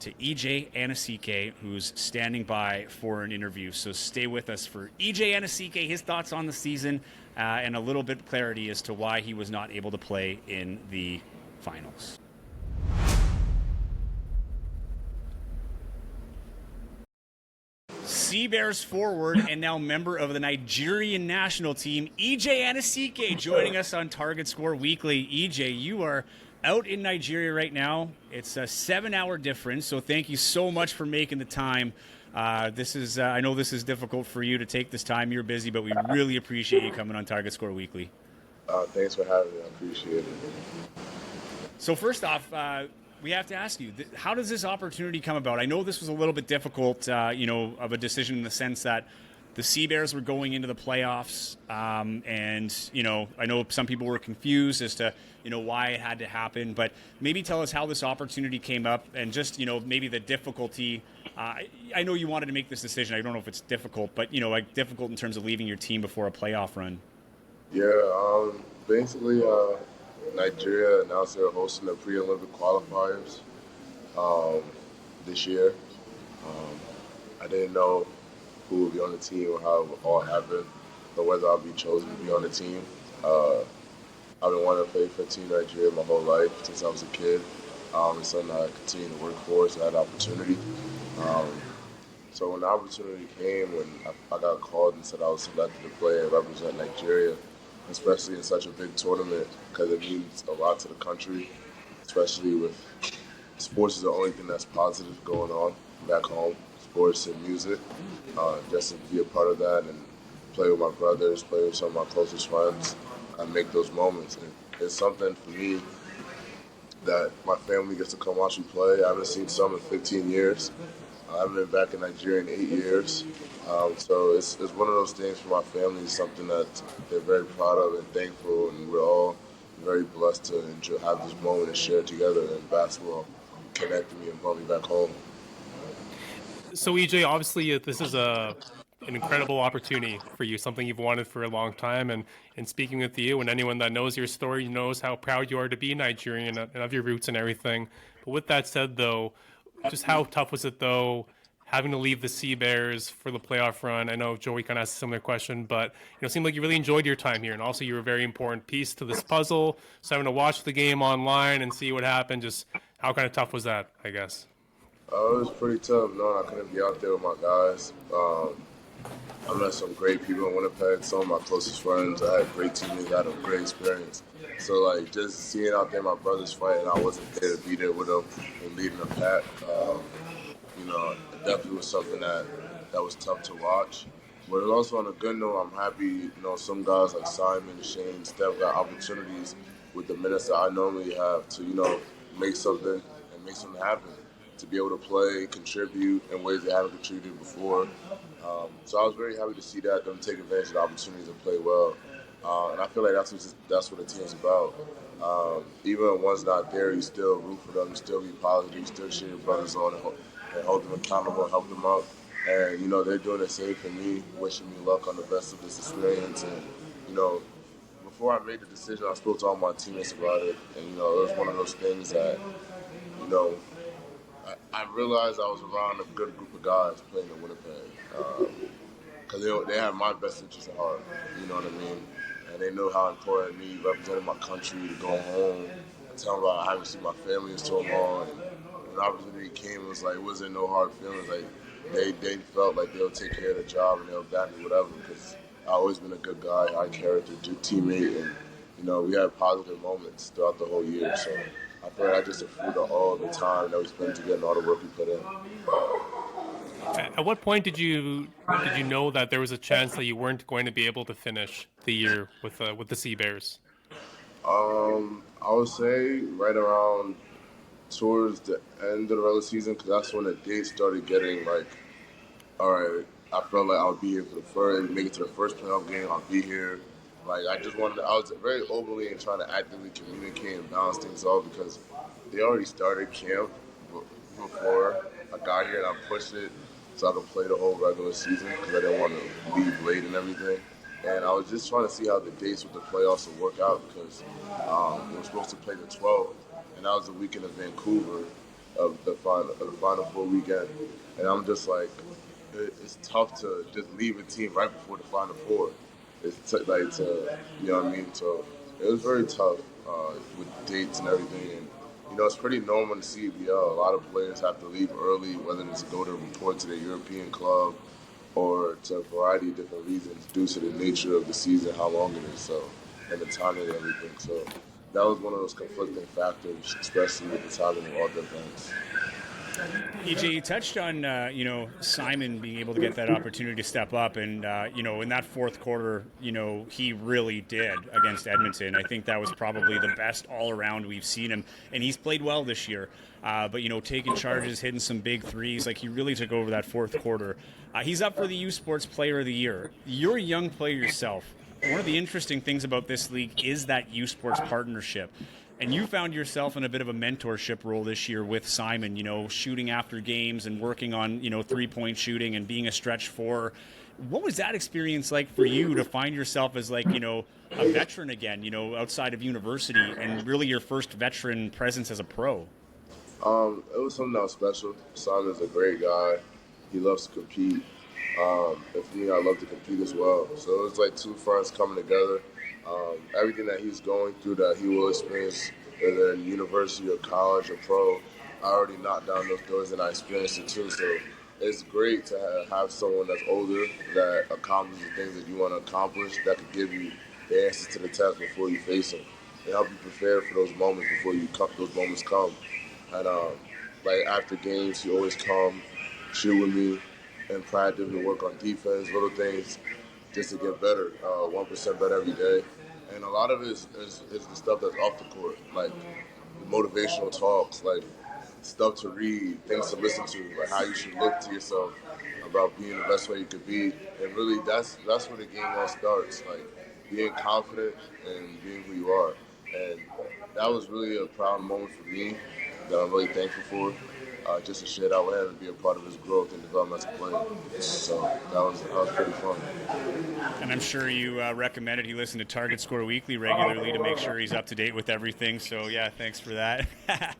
to EJ Anosike, who's standing by for an interview. So stay with us for EJ Anosike, his thoughts on the season, and a little bit of clarity as to why he was not able to play in the finals. Sea Bears forward and now member of the Nigerian national team, EJ Anosike, joining us on Target Score Weekly. EJ, you are out in Nigeria right now. It's a 7-hour difference, so thank you so much for making the time. This is I know this is difficult for you to take this time. You're busy, but we really appreciate you coming on Target Score Weekly. Thanks for having me. I appreciate it. So first off, we have to ask you, how does this opportunity come about? I know this was a little bit difficult, of a decision in the sense that the Sea Bears were going into the playoffs, and I know some people were confused as to why it had to happen. But maybe tell us how this opportunity came up, and just maybe the difficulty. I know you wanted to make this decision. I don't know if it's difficult, but difficult in terms of leaving your team before a playoff run. Yeah, basically, Nigeria announced they're hosting the pre-Olympic qualifiers this year. I didn't know who would be on the team or how it would all happen, or whether I'll be chosen to be on the team. I've been wanting to play for Team Nigeria my whole life since I was a kid. It's something I continue to work for, so I had the opportunity. So when the opportunity came, when I got called and said I was selected to play and represent Nigeria, especially in such a big tournament, because it means a lot to the country, especially with sports is the only thing that's positive going on back home, sports and music. Just to be a part of that and play with my brothers, play with some of my closest friends, and make those moments. And it's something for me that my family gets to come watch me play. I haven't seen some in 15 years. I haven't been back in Nigeria in 8 years. So it's one of those things for my family, something that they're very proud of and thankful, and we're all very blessed to have this moment and share together, and basketball connected me and brought me back home. So EJ, obviously this is an incredible opportunity for you, something you've wanted for a long time. And speaking with you, and anyone that knows your story knows how proud you are to be Nigerian and of your roots and everything. But with that said, though, just how tough was it, though, having to leave the Sea Bears for the playoff run? I know Joey kind of asked a similar question, but it seemed like you really enjoyed your time here, and also you were a very important piece to this puzzle. So having to watch the game online and see what happened, just how kind of tough was that, I guess? It was pretty tough knowing I couldn't be out there with my guys. I met some great people in Winnipeg. Some of my closest friends. I had great teammates. I had a great experience. So like just seeing out there my brothers fight, and I wasn't there to be there with them and leading the pack. It definitely was something that was tough to watch. But also on a good note, I'm happy. Some guys like Simon, Shane, Steph got opportunities with the minutes that I normally have to make something and make something happen. To be able to play, contribute in ways they haven't contributed before. So I was very happy to see that, them take advantage of the opportunities to play well. And I feel like that's what the team's about. Even when one's not there, you still root for them, you still be positive, you still cheer your brothers on and hold them accountable and help them out. And, they're doing the same for me, wishing me luck on the best of this experience. And, before I made the decision, I spoke to all my teammates about it. And, it was one of those things that, I realized I was around a good group of guys playing in Winnipeg. Because they have my best interest at heart, you know what I mean? And they know how important me representing my country to go home and tell them about I haven't seen my family in so long. And when the opportunity came, it wasn't no hard feelings. Like they felt like they'll take care of the job and they'll back me, whatever. Because I've always been a good guy, high character, good teammate, and we had positive moments throughout the whole year. So I feel like I just a fruit of all the time that we spent together and all the work we put in. At what point did you know that there was a chance that you weren't going to be able to finish the year with the Sea Bears? I would say right around towards the end of the regular season, because that's when the dates started getting all right, I felt like I'll be here for the first, make it to the first playoff game. I'll be here. I was very openly and trying to actively communicate and balance things off because they already started camp before I got here, and I pushed it so I could play the whole regular season because I didn't want to leave late and everything. And I was just trying to see how the dates with the playoffs would work out because we were supposed to play the 12th, and that was the weekend of Vancouver of the Final Four weekend. And I'm just like, it's tough to just leave a team right before the Final Four. It's you know what I mean? So it was very tough with dates and everything. And it's pretty normal in the CEBL. A lot of players have to leave early, whether it's to go to report to their European club or to a variety of different reasons due to the nature of the season, how long it is, so, and the timing and everything. So that was one of those conflicting factors, especially with the timing of all the events. EJ, you touched on, Simon being able to get that opportunity to step up. And, in that fourth quarter, he really did against Edmonton. I think that was probably the best all around we've seen him. And he's played well this year. But taking charges, hitting some big threes, he really took over that fourth quarter. He's up for the U Sports Player of the Year. You're a young player yourself. One of the interesting things about this league is that U Sports partnership. And you found yourself in a bit of a mentorship role this year with Simon, shooting after games and working on, three-point shooting and being a stretch four. What was that experience like for you to find yourself as a veteran again, outside of university and really your first veteran presence as a pro? It was something that was special. Simon's a great guy. He loves to compete. I love to compete as well. So it was like two friends coming together. Everything that he's going through that he will experience, whether in university or college or pro, I already knocked down those doors and I experienced it too. So it's great to have someone that's older that accomplishes the things that you want to accomplish that could give you the answers to the test before you face them and help you prepare for those moments before those moments come. And after games, he always come, chill with me, and practice and work on defense, little things, just to get better, 1% better every day. And a lot of it is the stuff that's off the court, like the motivational talks, like stuff to read, things to listen to, like how you should look to yourself, about being the best way you could be. And really, that's where the game all starts, like being confident and being who you are. And that was really a proud moment for me that I'm really thankful for. Just to share that with him and be a part of his growth and development as a player. So that was pretty fun. And I'm sure you recommended he listen to Target Score Weekly regularly to make sure he's up to date with everything. So yeah, thanks for that.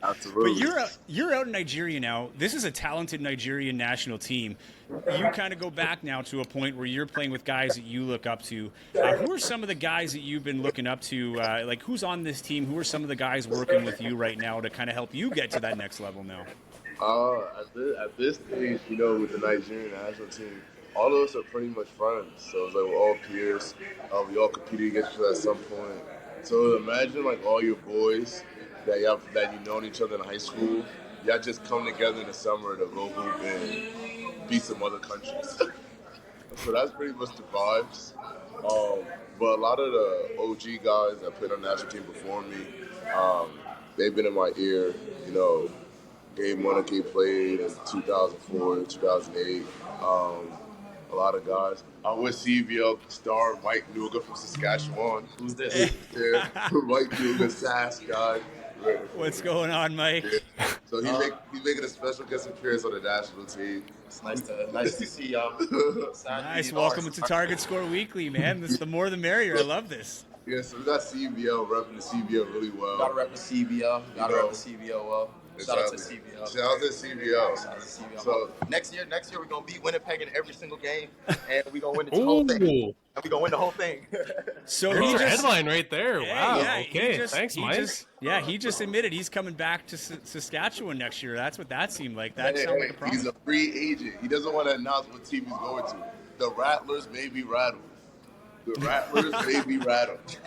Absolutely. But you're out in Nigeria now. This is a talented Nigerian national team. You kind of go back now to a point where you're playing with guys that you look up to. Who are some of the guys that you've been looking up to? Who's on this team? Who are some of the guys working with you right now to kind of help you get to that next level now? At this stage, with the Nigerian national team, all of us are pretty much friends. So it's like we're all peers. We all competed against each other at some point. So imagine like all your boys that you known each other in high school. Y'all just come together in the summer to go hoop and beat some other countries. So that's pretty much the vibes. But a lot of the OG guys that played on the national team before me, they've been in my ear. You know, Gabe Monarchy played in 2004, 2008. A lot of guys. I'm with CEBL star Mike Nuga from Saskatchewan. Who's this? Yeah, Mike Nuga, Sask guy. What's going on, Mike? Yeah. So he's making a special guest appearance on the national team. It's nice to see y'all. Nice. Welcome to Target Score Weekly, man. This the more the merrier. I love this. Yeah, so we got CEBL repping the CEBL really well. Gotta rep the CEBL. Gotta rep the CEBL well. Shout out to CEBL. Shout out to CEBL. Shout out to CEBL. So next year we're gonna beat Winnipeg in every single game, and we're gonna win the whole thing. And we're gonna win the whole thing. So There's he our just, headline right there. Wow. yeah, Okay. Thanks, Mike. He just admitted he's coming back to Saskatchewan next year. That's what that seemed like. That sounded like a promise. He's a free agent. He doesn't want to announce what team he's going to. The Rattlers may be rattled. The Rattlers may be rattled.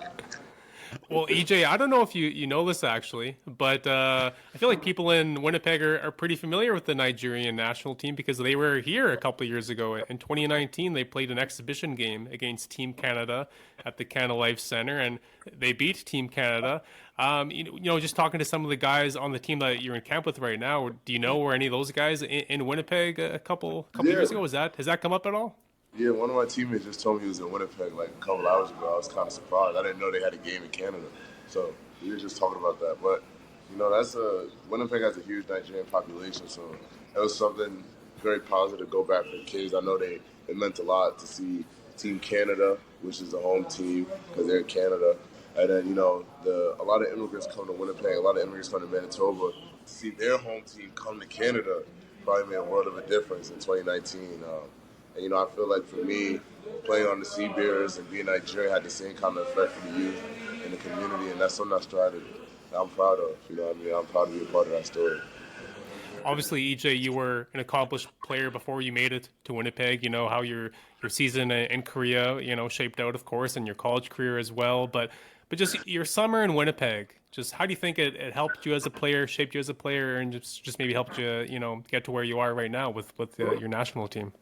Well, EJ, I don't know if you know this actually, but I feel like people in Winnipeg are pretty familiar with the Nigerian national team because they were here a couple of years ago. In 2019, they played an exhibition game against Team Canada at the Canada Life Center, and they beat Team Canada. Just talking to some of the guys on the team that you're in camp with right now, do you know where any of those guys in Winnipeg a couple years ago? Has that come up at all? Yeah, one of my teammates just told me he was in Winnipeg like a couple hours ago. I was kind of surprised. I didn't know they had a game in Canada. So we were just talking about that. But, Winnipeg has a huge Nigerian population, so it was something very positive to go back for the kids. I know it meant a lot to see Team Canada, which is the home team because they're in Canada. And then, a lot of immigrants come to Winnipeg, a lot of immigrants come to Manitoba. To see their home team come to Canada probably made a world of a difference in 2019. And, I feel like for me, playing on the Sea Bears and being Nigerian had the same kind of effect for the youth and the community, and that's something I strive to do. I'm proud of, I'm proud to be a part of that story. Obviously, EJ, you were an accomplished player before you made it to Winnipeg. You know how your season in Korea, shaped out, of course, and your college career as well. But just your summer in Winnipeg, just how do you think it helped you as a player, shaped you as a player, and just maybe helped you, get to where you are right now with your national team?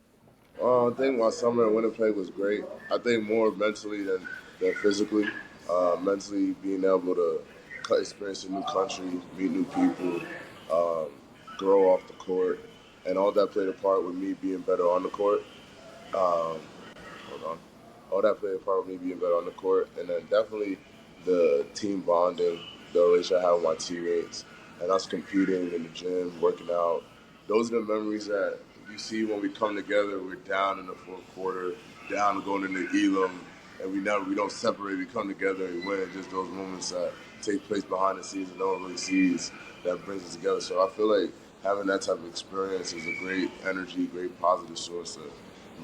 I think my summer in Winnipeg was great. I think more mentally than physically. Mentally, being able to experience a new country, meet new people, grow off the court, and all that played a part with me being better on the court. All that played a part with me being better on the court, and then definitely the team bonding, the relationship I have with my teammates, and us competing in the gym, working out. Those are the memories that you see when we come together. We're down in the fourth quarter, down going into Elam, and we don't separate. We come together and win. Just those moments that take place behind the scenes and no one really sees, that brings us together. So I feel like having that type of experience is a great energy, great positive source to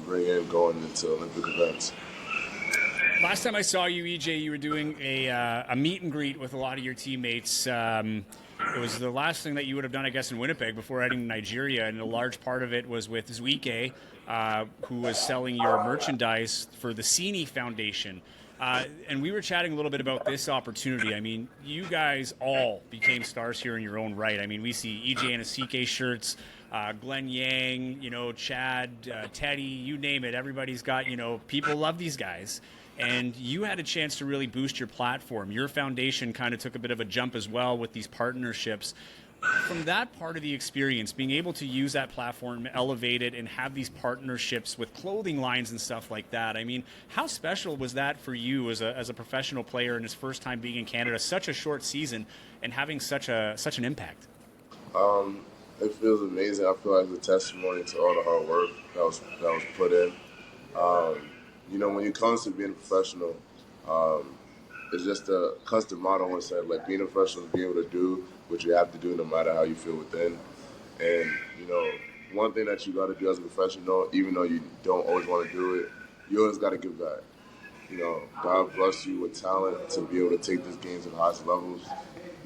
bring in going into Olympic events. Last time I saw you, EJ, you were doing a meet and greet with a lot of your teammates. It was the last thing that you would have done, I guess, in Winnipeg before heading to Nigeria, and a large part of it was with Zwike, who was selling your merchandise for the CENI Foundation. And we were chatting a little bit about this opportunity. I mean, you guys all became stars here in your own right. I mean, we see EJ Anosike shirts, Glenn Yang, Chad, Teddy, you name it. Everybody's got, people love these guys. And you had a chance to really boost your platform. Your foundation kind of took a bit of a jump as well with these partnerships. From that part of the experience, being able to use that platform, elevate it, and have these partnerships with clothing lines and stuff like that, I mean, how special was that for you as a professional player in his first time being in Canada, such a short season, and having such an impact? It feels amazing. I feel like it's a testimony to all the hard work that was put in. When you come to being a professional, it's just a custom motto and said, like, being a professional is being able to do what you have to do no matter how you feel within. And, one thing that you got to do as a professional, even though you don't always want to do it, you always got to give back. God bless you with talent to be able to take this game to the highest levels.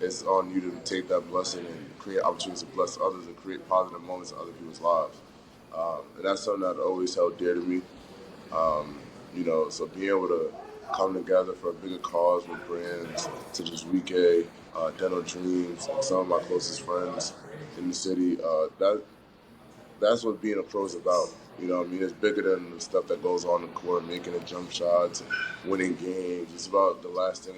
It's on you to take that blessing and create opportunities to bless others and create positive moments in other people's lives. And that's something that always held dear to me. So being able to come together for a bigger cause with brands such as Wike, Dental Dreams, and some of my closest friends in the city, that's what being a pro is about. You know what I mean? It's bigger than the stuff that goes on in the court, making the jump shots, winning games. It's about the lasting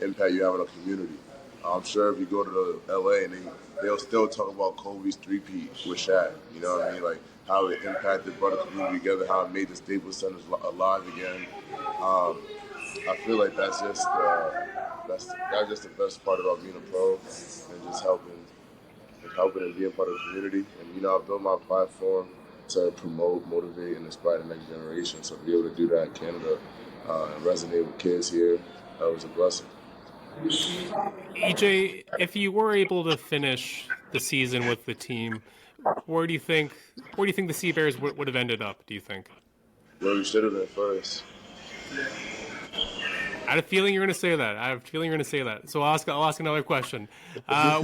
impact you have on a community. I'm sure if you go to the LA and they'll still talk about Kobe's three-peat with Shaq. You know what I mean? Like how it impacted, brought the community together, how it made the Staples Center alive again. I feel like that's just the best part about being a pro and just helping and being part of the community. And I built my platform to promote, motivate, and inspire the next generation. So to be able to do that in Canada and resonate with kids here, that was a blessing. EJ, if you were able to finish the season with the team, where do you think the Sea Bears would have ended up? Do you think? Where we should have been first. I had a feeling you're going to say that. So I'll ask another question. We had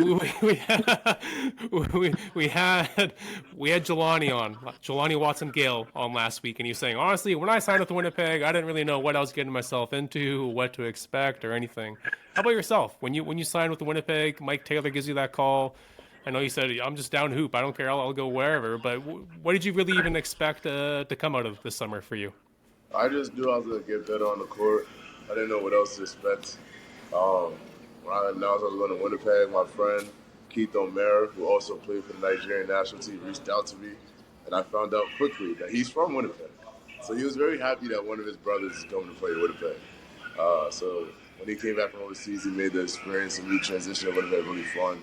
Jelani Watson-Gale on last week, and he was saying, honestly, when I signed with Winnipeg, I didn't really know what I was getting myself into, what to expect, or anything. How about yourself? When you signed with the Winnipeg, Mike Taylor gives you that call. I know you said, I'm just down hoop. I don't care. I'll go wherever. But what did you really even expect to come out of this summer for you? I just knew I was going to get better on the court. I didn't know what else to expect. When I announced I was going to Winnipeg, my friend Keith O'Mara, who also played for the Nigerian Natioanl team, reached out to me, and I found out quickly that he's from Winnipeg. So he was very happy that one of his brothers is coming to play at Winnipeg. So when he came back from overseas, he made the experience of me transitioning to Winnipeg really fun.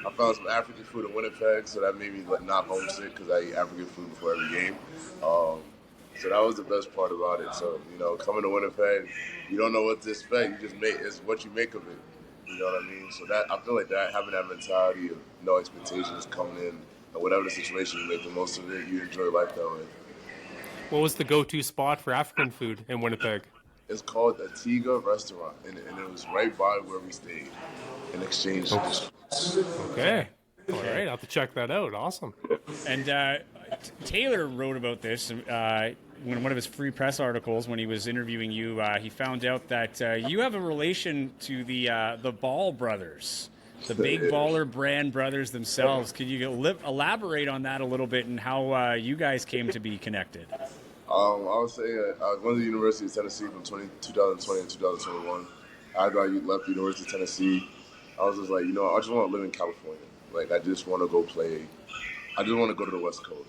I found some African food in Winnipeg, so that made me not homesick because I eat African food before every game. So that was the best part about it. So, coming to Winnipeg, you don't know what to expect. You just it's what you make of it. You know what I mean? So that I feel like that having that mentality of no expectations coming in, and whatever the situation, you make the most of it. You enjoy life that way. What was the go-to spot for African food in Winnipeg? It's called the Tiga Restaurant, and it was right by where we stayed in Exchange. Okay. All right, I'll have to check that out. Awesome. And Taylor wrote about this when one of his free press articles, when he was interviewing you, he found out that you have a relation to the Ball brothers, the big baller brand brothers themselves. Could you elaborate on that a little bit and how you guys came to be connected? I would say I went to the University of Tennessee from 2020 and 2021. After I left the University of Tennessee, I was just like, I just want to live in California. Like, I just want to go play. I just want to go to the West Coast.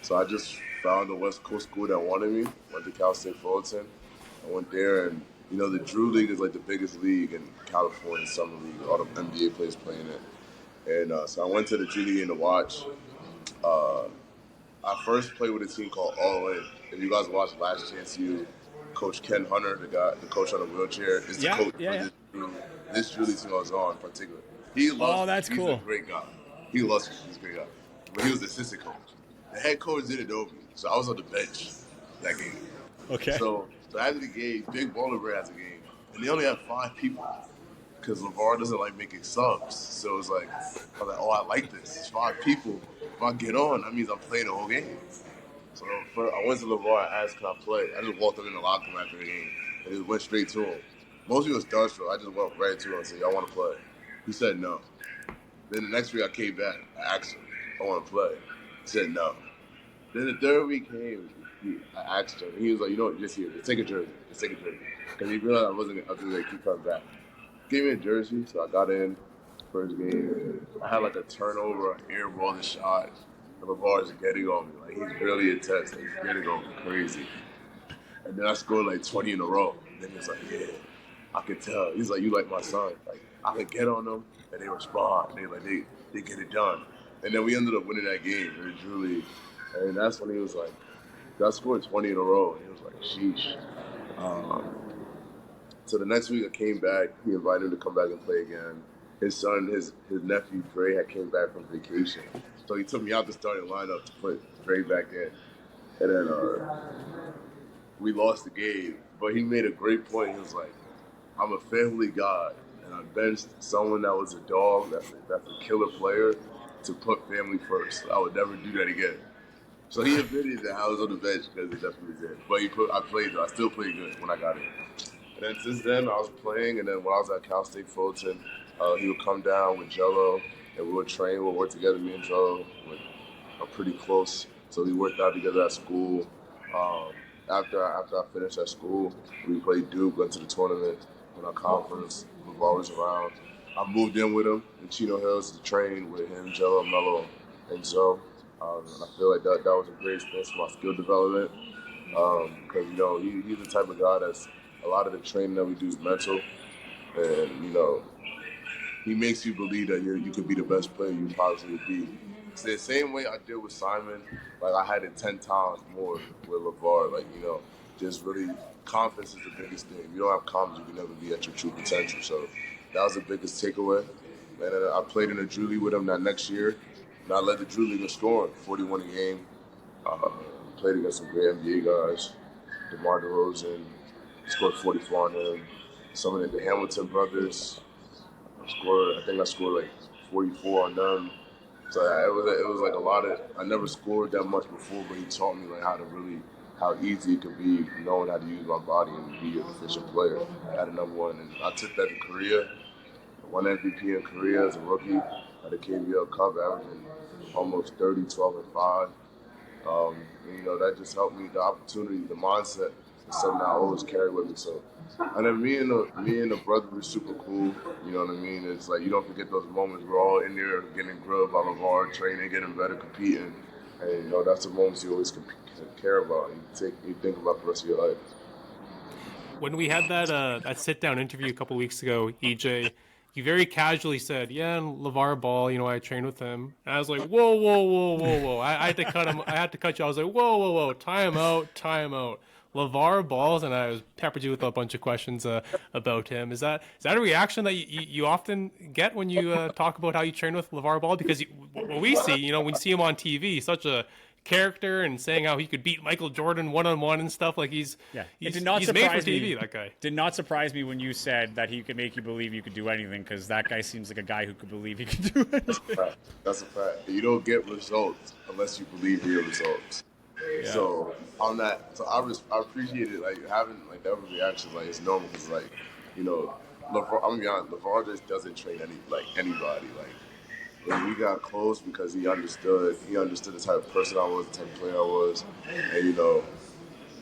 So I just found a West Coast school that wanted me. Went to Cal State Fullerton. I went there, and the Drew League is like the biggest league in California, summer league. All the NBA players playing it. And so I went to the Drew League to watch. I first played with a team called All In. If you guys watched Last Chance U, Coach Ken Hunter, the coach on the wheelchair, is the coach for this Drew League team I was on in particular. He's a great guy. He loves me. He's a great guy. But he was the assistant coach. The head coach didn't know me, so I was on the bench that game. Okay. So after the game, Big Baller Brand has a game, and they only have 5 people because LeVar doesn't like making subs. So it's like, I was like, I like this. It's 5 people. If I get on, that means I'm playing the whole game. So I went to LeVar and asked, can I play? I just walked him in the locker room after the game and just went straight to him. Most people was starstruck. I just went right to him and said, y'all want to play? He said no. Then the next week I came back. I asked him, I want to play. He said no. Then the third week came, I asked him, and he was like, just here, just take a jersey. Because he realized I was going to keep coming back. Gave me a jersey, so I got in first game. I had like a turnover, an air ball, a shot. And LeVar is getting on me. Like, he's really intense. He's getting on me crazy. And then I scored like 20 in a row. And then he was like, yeah, I could tell. He's like, you like my son. Like, I could get on them, and they respond. They get it done. And then we ended up winning that game. It was truly, and that's when he was like, I scored 20 in a row. And he was like, sheesh. So the next week I came back. He invited him to come back and play again. His son, his nephew, Dre, had came back from vacation. So he took me out the starting lineup to put Dre back in. And then we lost the game. But he made a great point. He was like, I'm a family guy. And I benched someone that was a dog, that's a killer player, to put family first. I would never do that again. So he admitted that I was on the bench because it definitely did. But I still played good when I got in. And then since then, I was playing. And then when I was at Cal State Fulton, he would come down with Jello, and we would train. We would work together. Me and Jello are pretty close. So we worked out together at school. After I finished at school, we played Duke, went to the tournament, in our conference. We were always around. I moved in with him in Chino Hills to train with him, Jello, Mello, and Joe. And I feel like that was a great experience for my skill development. Because, he's the type of guy that's a lot of the training that we do is mental. And, he makes you believe that you could be the best player you possibly be. It's the same way I did with Simon. Like, I had it 10 times more with LeVar. Like, just really, confidence is the biggest thing. If you don't have confidence, you can never be at your true potential. So that was the biggest takeaway. And then I played in a Drew League with him that next year. And I led the Drew League in scoring, 41 a game. Played against some great NBA guys. DeMar DeRozan scored 44 on him. Some of the Hamilton brothers I think I scored like 44 on them. So it was like a lot of. I never scored that much before, but he taught me like how easy it could be knowing how to use my body and be an efficient player at a number one. And I took that to Korea. I won MVP in Korea as a rookie at the KBL Cup, averaging almost 30, 12, and 5. That just helped me. The opportunity, the mindset is something I always carry with me. So, and then me and the brother were super cool. You know what I mean? It's like you don't forget those moments. We're all in there getting grilled by LeVar, training, getting better, competing, and that's the moments you always care about and you think about the rest of your life. When we had that sit-down interview a couple of weeks ago, EJ, you very casually said, "Yeah, and LeVar Ball, I trained with him." And I was like, "Whoa!" I had to cut him. I had to cut you. I was like, "Whoa! Time out." LeVar Balls, and I was peppered you with a bunch of questions about him. Is that a reaction that you often get when you talk about how you train with LeVar Ball? Because what we see, when you see him on TV, he's such a character and saying how he could beat Michael Jordan one-on-one and stuff. Like he's made for TV, that guy. Did not surprise me when you said that he could make you believe you could do anything, because that guy seems like a guy who could believe he could do anything. That's a fact. You don't get results unless you believe in your results. Yeah. So on that, I appreciate it, like having like that reaction, like it's normal, because like LeVar, I'm gonna be honest, LeVar just doesn't train anybody. Like we got close because he understood the type of person I was, the type of player I was, and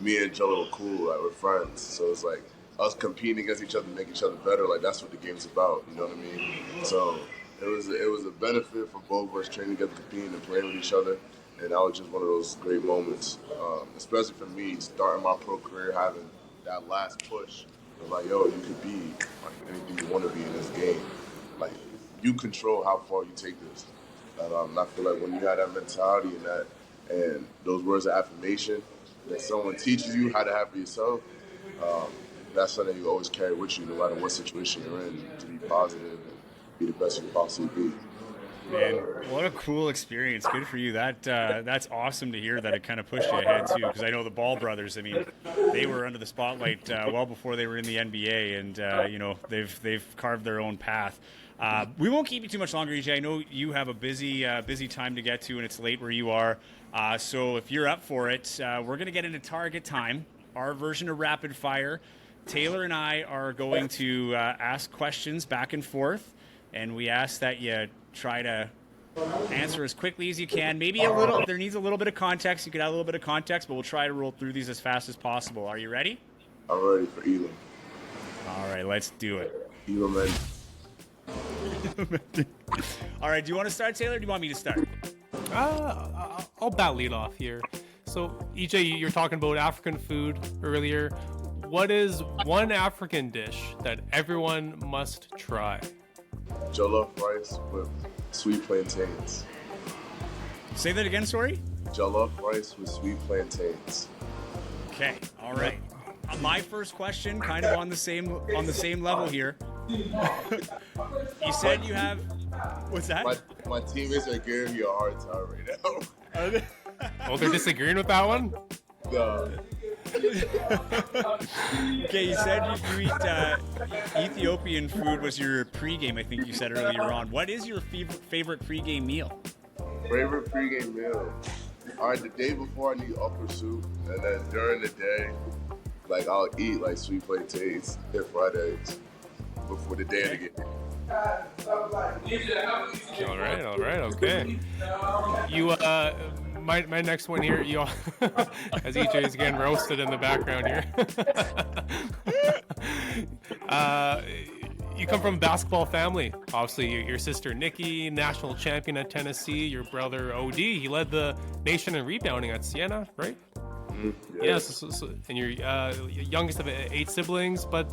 me and Jello were cool, like we're friends. So it's like us competing against each other, make each other better. Like that's what the game's about. You know what I mean? So it was a benefit for both of us training together, competing and playing with each other. And that was just one of those great moments, especially for me, starting my pro career, having that last push of like, yo, you could be like anything you want to be in this game. Like, you control how far you take this. And I feel like when you have that mentality and those words of affirmation that someone teaches you how to have for yourself, that's something you always carry with you no matter what situation you're in, to be positive and be the best you can possibly be. Man, what a cool experience. Good for you. That's awesome to hear that it kind of pushed you ahead, too, because I know the Ball brothers, I mean, they were under the spotlight well before they were in the NBA, and, they've carved their own path. We won't keep you too much longer, EJ. I know you have a busy time to get to, and it's late where you are. So if you're up for it, we're going to get into target time, our version of rapid fire. Taylor and I are going to ask questions back and forth, and we ask that you try to answer as quickly as you can. Maybe if there needs a little bit of context, you could add a little bit of context, but we'll try to roll through these as fast as possible. Are you ready? I'm ready for Elam. All right, let's do it. Elam, man. All right, do you want to start, Taylor, or do you want me to start? I'll bat lead off here. So, EJ, you're talking about African food earlier. What is one African dish that everyone must try? Jollof rice with sweet plantains. Say that again, sorry? Jollof rice with sweet plantains. Okay, all right. My first question, kind of on the same level here. You said you have. What's that? My teammates are giving me a hard time right now. Oh, they're disagreeing with that one? No. Okay, you said you eat Ethiopian food was your pregame, I think you said earlier on. What is your favorite pregame meal? Favorite pregame meal? All right, the day before I need upper soup, and then during the day, like I'll eat like sweet plantains and fried eggs before the day of the game. All right, okay. You, my next one here, you, as EJ is getting roasted in the background here. You come from a basketball family. Obviously, your sister Nikki, national champion at Tennessee. Your brother OD, he led the nation in rebounding at Siena, right? Yes, and you're youngest of 8 siblings. But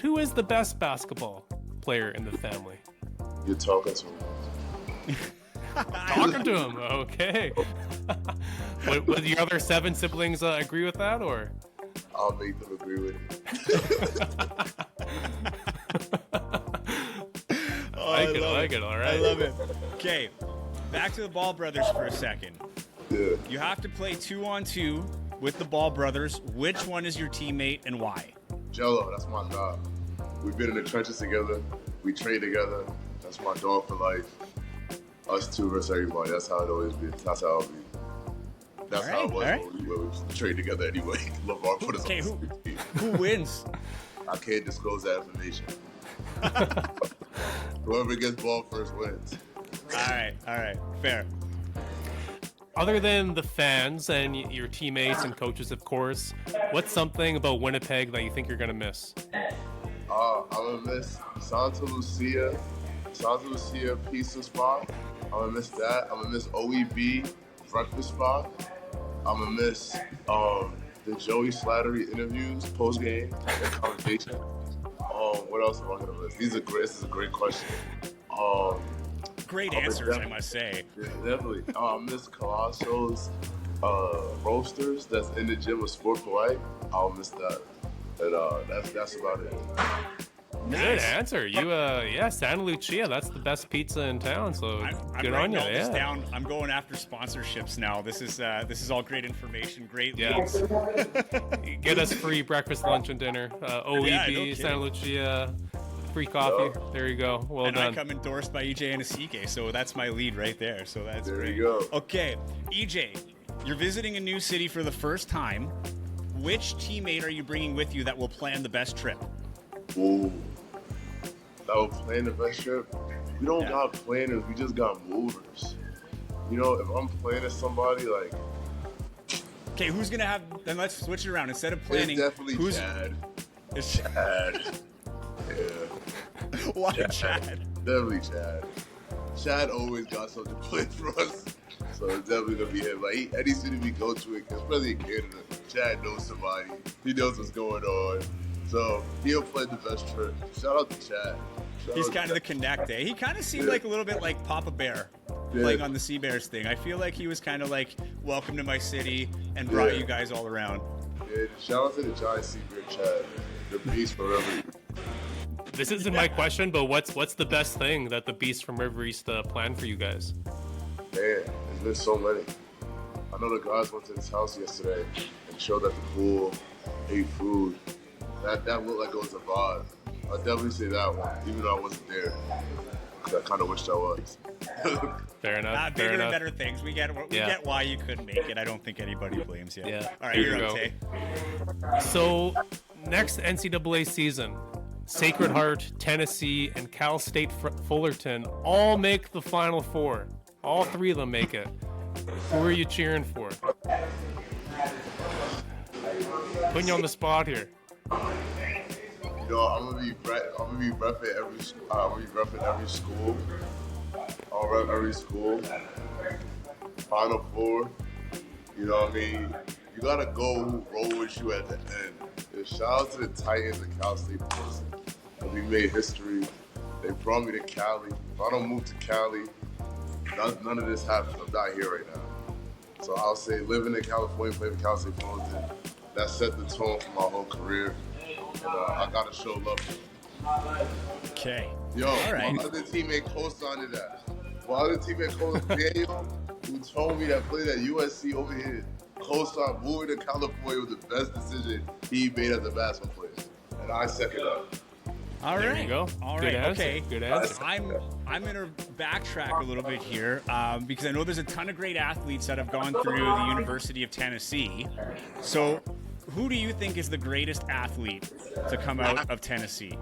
who is the best basketball player in the family? You're talking to him. Talking to him. Okay. Would your other 7 siblings agree with that, or? I'll make them agree with it. I like it. All right. I love it. Okay, back to the Ball brothers for a second. Yeah. You have to play 2-on-2 with the Ball brothers. Which one is your teammate and why? Jello, that's my dog. We've been in the trenches together. We train together. That's my dog for life. Us two versus everybody. That's how it always be. That's how it be. That's how it was when we trained together anyway. LeVar put us on the same team. Who wins? I can't disclose that information. Whoever gets ball first wins. All right, fair. Other than the fans and your teammates and coaches, of course, what's something about Winnipeg that you think you're going to miss? I'm going to miss Santa Lucia pizza spot. I'm going to miss that. I'm going to miss OEB breakfast spot. I'm going to miss the Joey Slattery interviews post-game and conversation. What else am I going to miss? This is a great question. Great answers, I must say. Yeah, definitely. I miss Colosso's roasters that's in the gym with Sport Polite. I'll miss that. And that's about it. Good answer. You, Santa Lucia, that's the best pizza in town. So good on you. This down. I'm going after sponsorships now. This is all great information. Great Yeah. leads. Get us free breakfast, lunch, and dinner. OEB, no Santa Lucia, free coffee. There you go. Well and done. I come endorsed by EJ Anosike, so that's my lead right there. So that's There great. you go. Okay, EJ, you're visiting a new city for the first time. Which teammate are you bringing with you that will plan the best trip? Ooh. That will plan the best trip. We don't got planners, we just got movers. You know, if I'm planning somebody, like... Okay, who's going to have... Then let's switch it around. Instead of planning... It's definitely Chad. It's Chad. Yeah. Why Chad? Definitely Chad. Chad always got something planned for us. So it's definitely going to be him. Like, any city we go to, especially in Canada, Chad knows somebody. He knows what's going on. So he'll plan the best trip. Shout out to Chad. He's kind of the connect, eh? He kind of seemed like a little bit like Papa Bear playing on the Sea Bears thing. I feel like he was kind of like, welcome to my city, and brought you guys all around. Yeah, shout out to the giant Sea Bear Chad. The beast forever. This isn't my question, but what's the best thing that the Beast from River East planned for you guys? Man, there's been so many. I know the guys went to his house yesterday and showed at the pool, ate food. That looked like it was a vibe. I'll definitely say that one, even though I wasn't there. Because I kind of wished I was. Fair enough. Bigger and better things. We get why you couldn't make it. I don't think anybody blames you. Yeah. All right, you're up, Tay. So, next NCAA season, Sacred Heart, Tennessee, and Cal State Fullerton all make the Final Four. All 3 of them make it. Who are you cheering for? Putting you on the spot here. You know, I'm gonna be repping every school. I'll rep every school. Final Four. You know what I mean? You gotta go who roll with you at the end. And shout out to the Titans and Cal State Fullerton. We made history. They brought me to Cali. If I don't move to Cali, none of this happens. I'm not here right now. So I'll say living in California, playing for Cal State Fullerton, that set the tone for my whole career. And I gotta show love to them. Okay. Yo, all right. My other teammate co-signed that. My other teammate Daniel, who told me that played at USC over here, co-signed moving to California was the best decision he made as a basketball player. And I second up. All There right. you go. All Good right. answer. Okay. Good answer. I'm gonna backtrack a little bit here because I know there's a ton of great athletes that have gone through the University of Tennessee. So, who do you think is the greatest athlete to come out of Tennessee?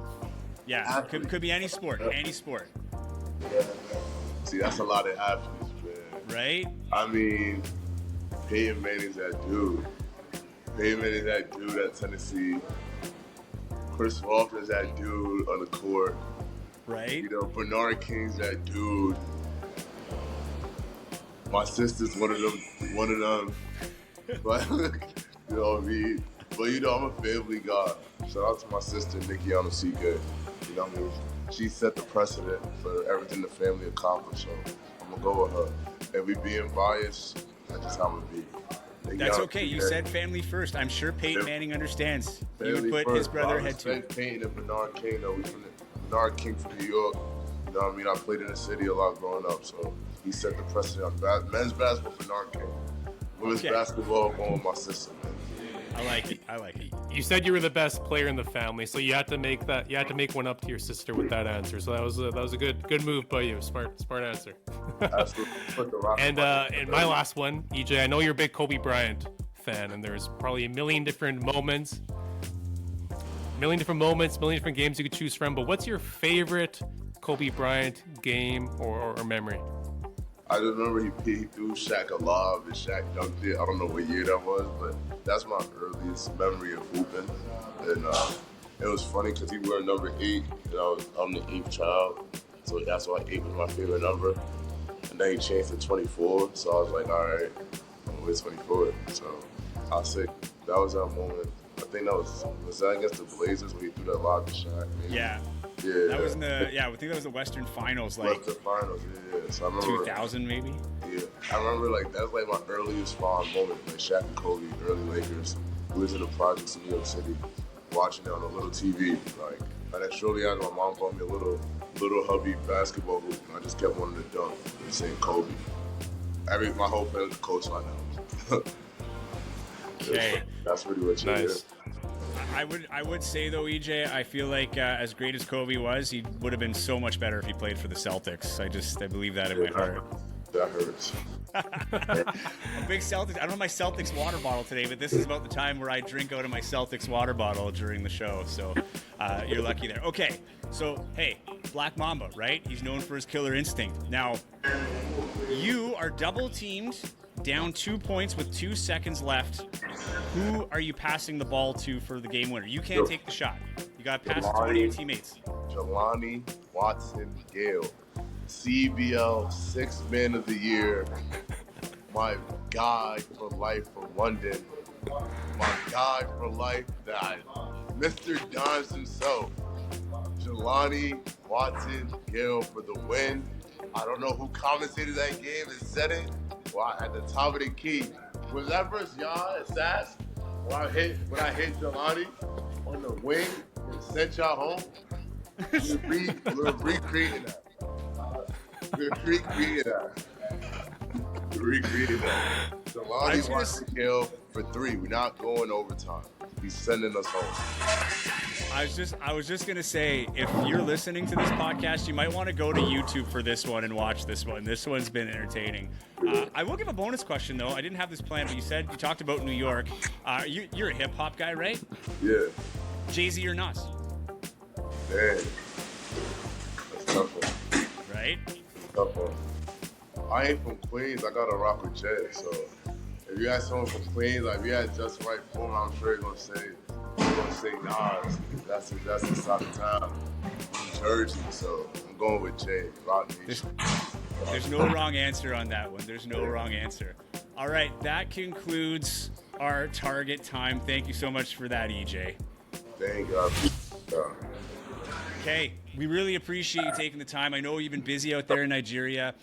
Yeah, could be any sport. Any sport. See, that's a lot of athletes, man. Right? I mean, Peyton Manning's that dude. Peyton Manning's that dude at Tennessee. Chris Walker's that dude on the court. Right? You know, Bernard King's that dude. My sister's one of them. But you know what I mean? But you know, I'm a family guy. Shout out to my sister, EJ Anosike. You know what I mean? She set the precedent for everything the family accomplished. So I'm gonna go with her. And we being biased, that's just how it be. That's okay. You said family first. I'm sure Peyton Manning understands. He would put his brother ahead too. Peyton and Bernard King, though. Bernard King from New York. You know what I mean? I played in the city a lot growing up, so he set the precedent on men's basketball, Bernard King. Women's basketball, going with my sister, man. I like it. I like it. You said you were the best player in the family, so you had to make that. You had to make one up to your sister with that answer. So that was a good move by you. Smart answer. Absolutely. And my last one, EJ. I know you're a big Kobe Bryant fan, and there's probably a million different games you could choose from. But what's your favorite Kobe Bryant game or memory? I just remember he threw Shaq a lob and Shaq dunked it. I don't know what year that was, but that's my earliest memory of hooping. And it was funny because he wore number 8, and I'm the 8th child, so that's why 8 was my favorite number. And then he changed to 24, so I was like, all right, I'm gonna wear 24. So I'll say that was that moment. I think that was that against the Blazers when he threw that lob to Shaq? Maybe? Yeah. Yeah. That was in the I think that was the Western Finals, like Western Finals, yeah. So I remember 2000 maybe. Yeah, I remember that's like my earliest fond moment, like Shaq and Kobe, early Lakers. We was in the projects in New York City, watching it on a little TV. Like, and then shortly after, my mom bought me a little hubby basketball hoop, and I just kept wanting to dunk and saying Kobe. My whole family's a coach right now. Okay. That's really what you Nice. I would say though, EJ, I feel like as great as Kobe was, he would have been so much better if he played for the Celtics. I believe that in my heart. That hurts. A big Celtics. I don't have my Celtics water bottle today, but this is about the time where I drink out of my Celtics water bottle during the show. So you're lucky there. Okay, so hey, Black Mamba, right? He's known for his killer instinct. Now, you are double teamed, down 2 points with 2 seconds left. Who are you passing the ball to for the game winner? You can't take the shot. You got to pass it to one of your teammates. Jelani Watson-Gale, CEBL 6th Man of the Year, my guy for life from London, my guy for life, Mr. Dons himself, Jelani Watson-Gale for the win. I don't know who commentated that game and said it. Well, at the top of the key. Was that versus y'all at SAS? When I hit Jelani on the wing and sent y'all home? We're recreating that. We're recreating that. Jelani Watson-Gale for 3. We're not going overtime. He's sending us home. I was just gonna say, if you're listening to this podcast, you might want to go to YouTube for this one and watch this one. This one's been entertaining. I will give a bonus question though. I didn't have this planned, but you talked about New York. You're a hip hop guy, right? Yeah. Jay-Z or Nas? Man, that's a tough one. Right? Tough one. I ain't from Queens. I gotta rock with Jay. So if you had someone from Queens, like if you had just right form, I'm sure you're gonna say Nas. That's the side of town, New Jersey. So I'm going with Jay. Rock Nation. There's no wrong answer on that one. There's no wrong answer. All right, that concludes our target time. Thank you so much for that, EJ. Thank God. Okay, we really appreciate you taking the time. I know you've been busy out there in Nigeria.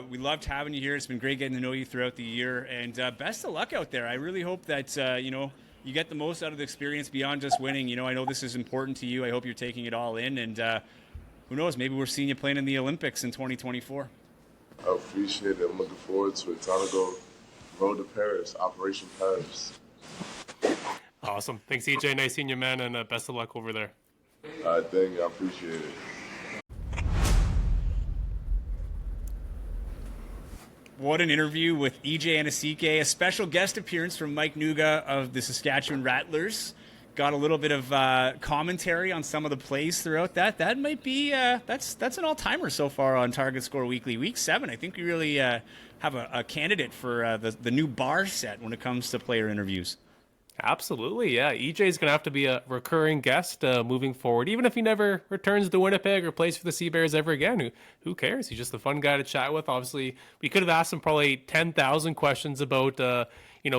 We loved having you here. It's been great getting to know you throughout the year. And best of luck out there. I really hope that, you get the most out of the experience beyond just winning. I know this is important to you. I hope you're taking it all in. And who knows, maybe we're seeing you playing in the Olympics in 2024. I appreciate it. I'm looking forward to it. Time to go road to Paris, Operation Paris. Awesome. Thanks, EJ. Nice seeing you, man, and best of luck over there. Thank you. I appreciate it. What an interview with EJ Anosike, a special guest appearance from Mike Nuga of the Saskatchewan Rattlers. Got a little bit of commentary on some of the plays throughout that. That might be that's an all-timer so far on Target Score Weekly. Week 7, I think we really have a candidate for the new bar set when it comes to player interviews. Absolutely, yeah. EJ's going to have to be a recurring guest moving forward, even if he never returns to Winnipeg or plays for the Sea Bears ever again. Who cares? He's just a fun guy to chat with. Obviously, we could have asked him probably 10,000 questions about,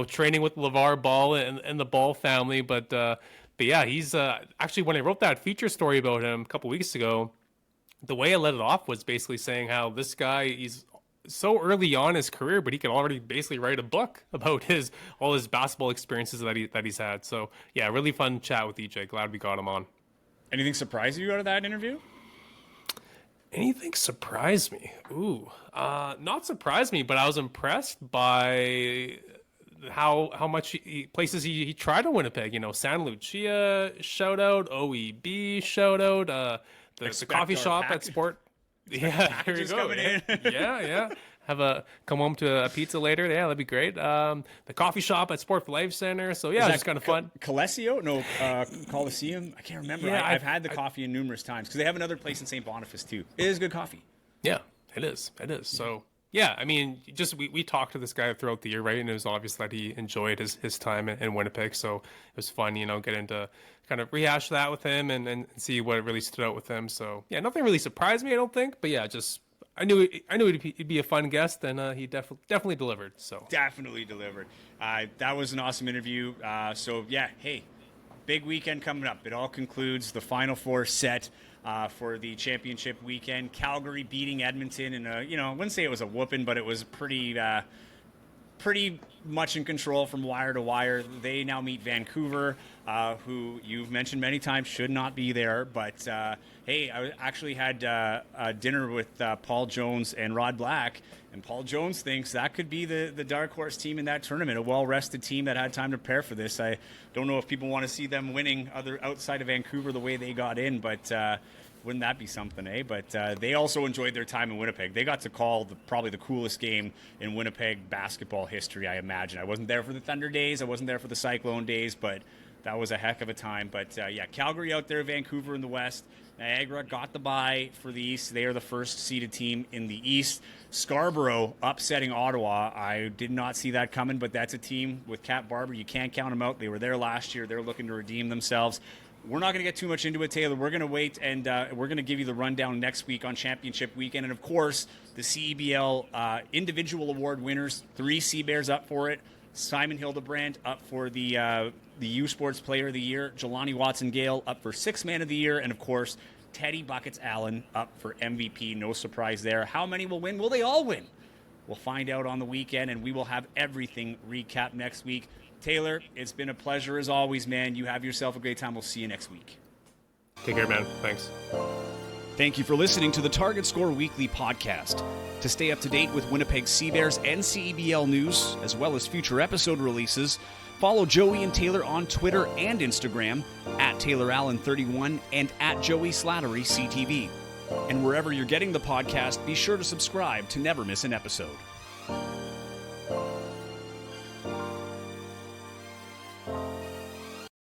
training with LeVar Ball and the Ball family. But yeah, he's actually, when I wrote that feature story about him a couple weeks ago, the way I let it off was basically saying how this guy, he's so early on in his career, but he can already basically write a book about all his basketball experiences that he's had. So yeah, really fun chat with EJ. Glad we got him on. Anything surprise you out of that interview? Anything surprised me? Not surprised me, but I was impressed by how much places he tried in Winnipeg. San Lucia shout out, OEB shout out, the coffee shop at Sport. Yeah, here you go. Yeah. Come home to a pizza later. Yeah, that'd be great. The coffee shop at Sport for Life Center. So yeah, it's kind of fun. Coliseo? No, Coliseum. I can't remember. Yeah, I've had the coffee in numerous times because they have another place in St. Boniface too. It is good coffee. Yeah, it is. So yeah, I mean, just we talked to this guy throughout the year, right? And it was obvious that he enjoyed his time in Winnipeg. So it was fun, getting to kind of rehash that with him and see what really stood out with him. So yeah, nothing really surprised me, I don't think. But yeah, just I knew he'd be a fun guest, and he definitely delivered. So definitely delivered. That was an awesome interview. So yeah, hey, big weekend coming up. It all concludes the Final Four set for the championship weekend. Calgary beating Edmonton, and I wouldn't say it was a whooping, but it was pretty much in control from wire to wire. They now meet Vancouver, who you've mentioned many times should not be there. But hey, I actually had dinner with Paul Jones and Rod Black, and Paul Jones thinks that could be the dark horse team in that tournament, a well-rested team that had time to prepare for this. I don't know if people want to see them winning outside of Vancouver the way they got in, but wouldn't that be something, eh? But they also enjoyed their time in Winnipeg. They got to call probably the coolest game in Winnipeg basketball history, I imagine. I wasn't there for the Thunder days. I wasn't there for the Cyclone days, but that was a heck of a time. But yeah, Calgary out there, Vancouver in the West. Niagara got the bye for the East. They are the first seeded team in the East. Scarborough upsetting Ottawa. I did not see that coming, but that's a team with Cat Barber. You can't count them out. They were there last year. They're looking to redeem themselves. We're not going to get too much into it, Taylor. We're going to wait, and we're going to give you the rundown next week on Championship Weekend. And, of course, the CEBL Individual Award winners, 3 Sea Bears up for it. Simon Hildebrand up for the U Sports Player of the Year. Jelani Watson-Gale up for 6th Man of the Year. And, of course, Teddy Buckets Allen up for MVP. No surprise there. How many will win? Will they all win? We'll find out on the weekend, and we will have everything recapped next week. Taylor, it's been a pleasure as always, man. You have yourself a great time. We'll see you next week. Take care, man. Thanks. Thank you for listening to the Target Score Weekly podcast. To stay up to date with Winnipeg Sea Bears and CEBL news, as well as future episode releases, follow Joey and Taylor on Twitter and Instagram at TaylorAllen31 and at Joey Slattery CTV. And wherever you're getting the podcast, be sure to subscribe to never miss an episode.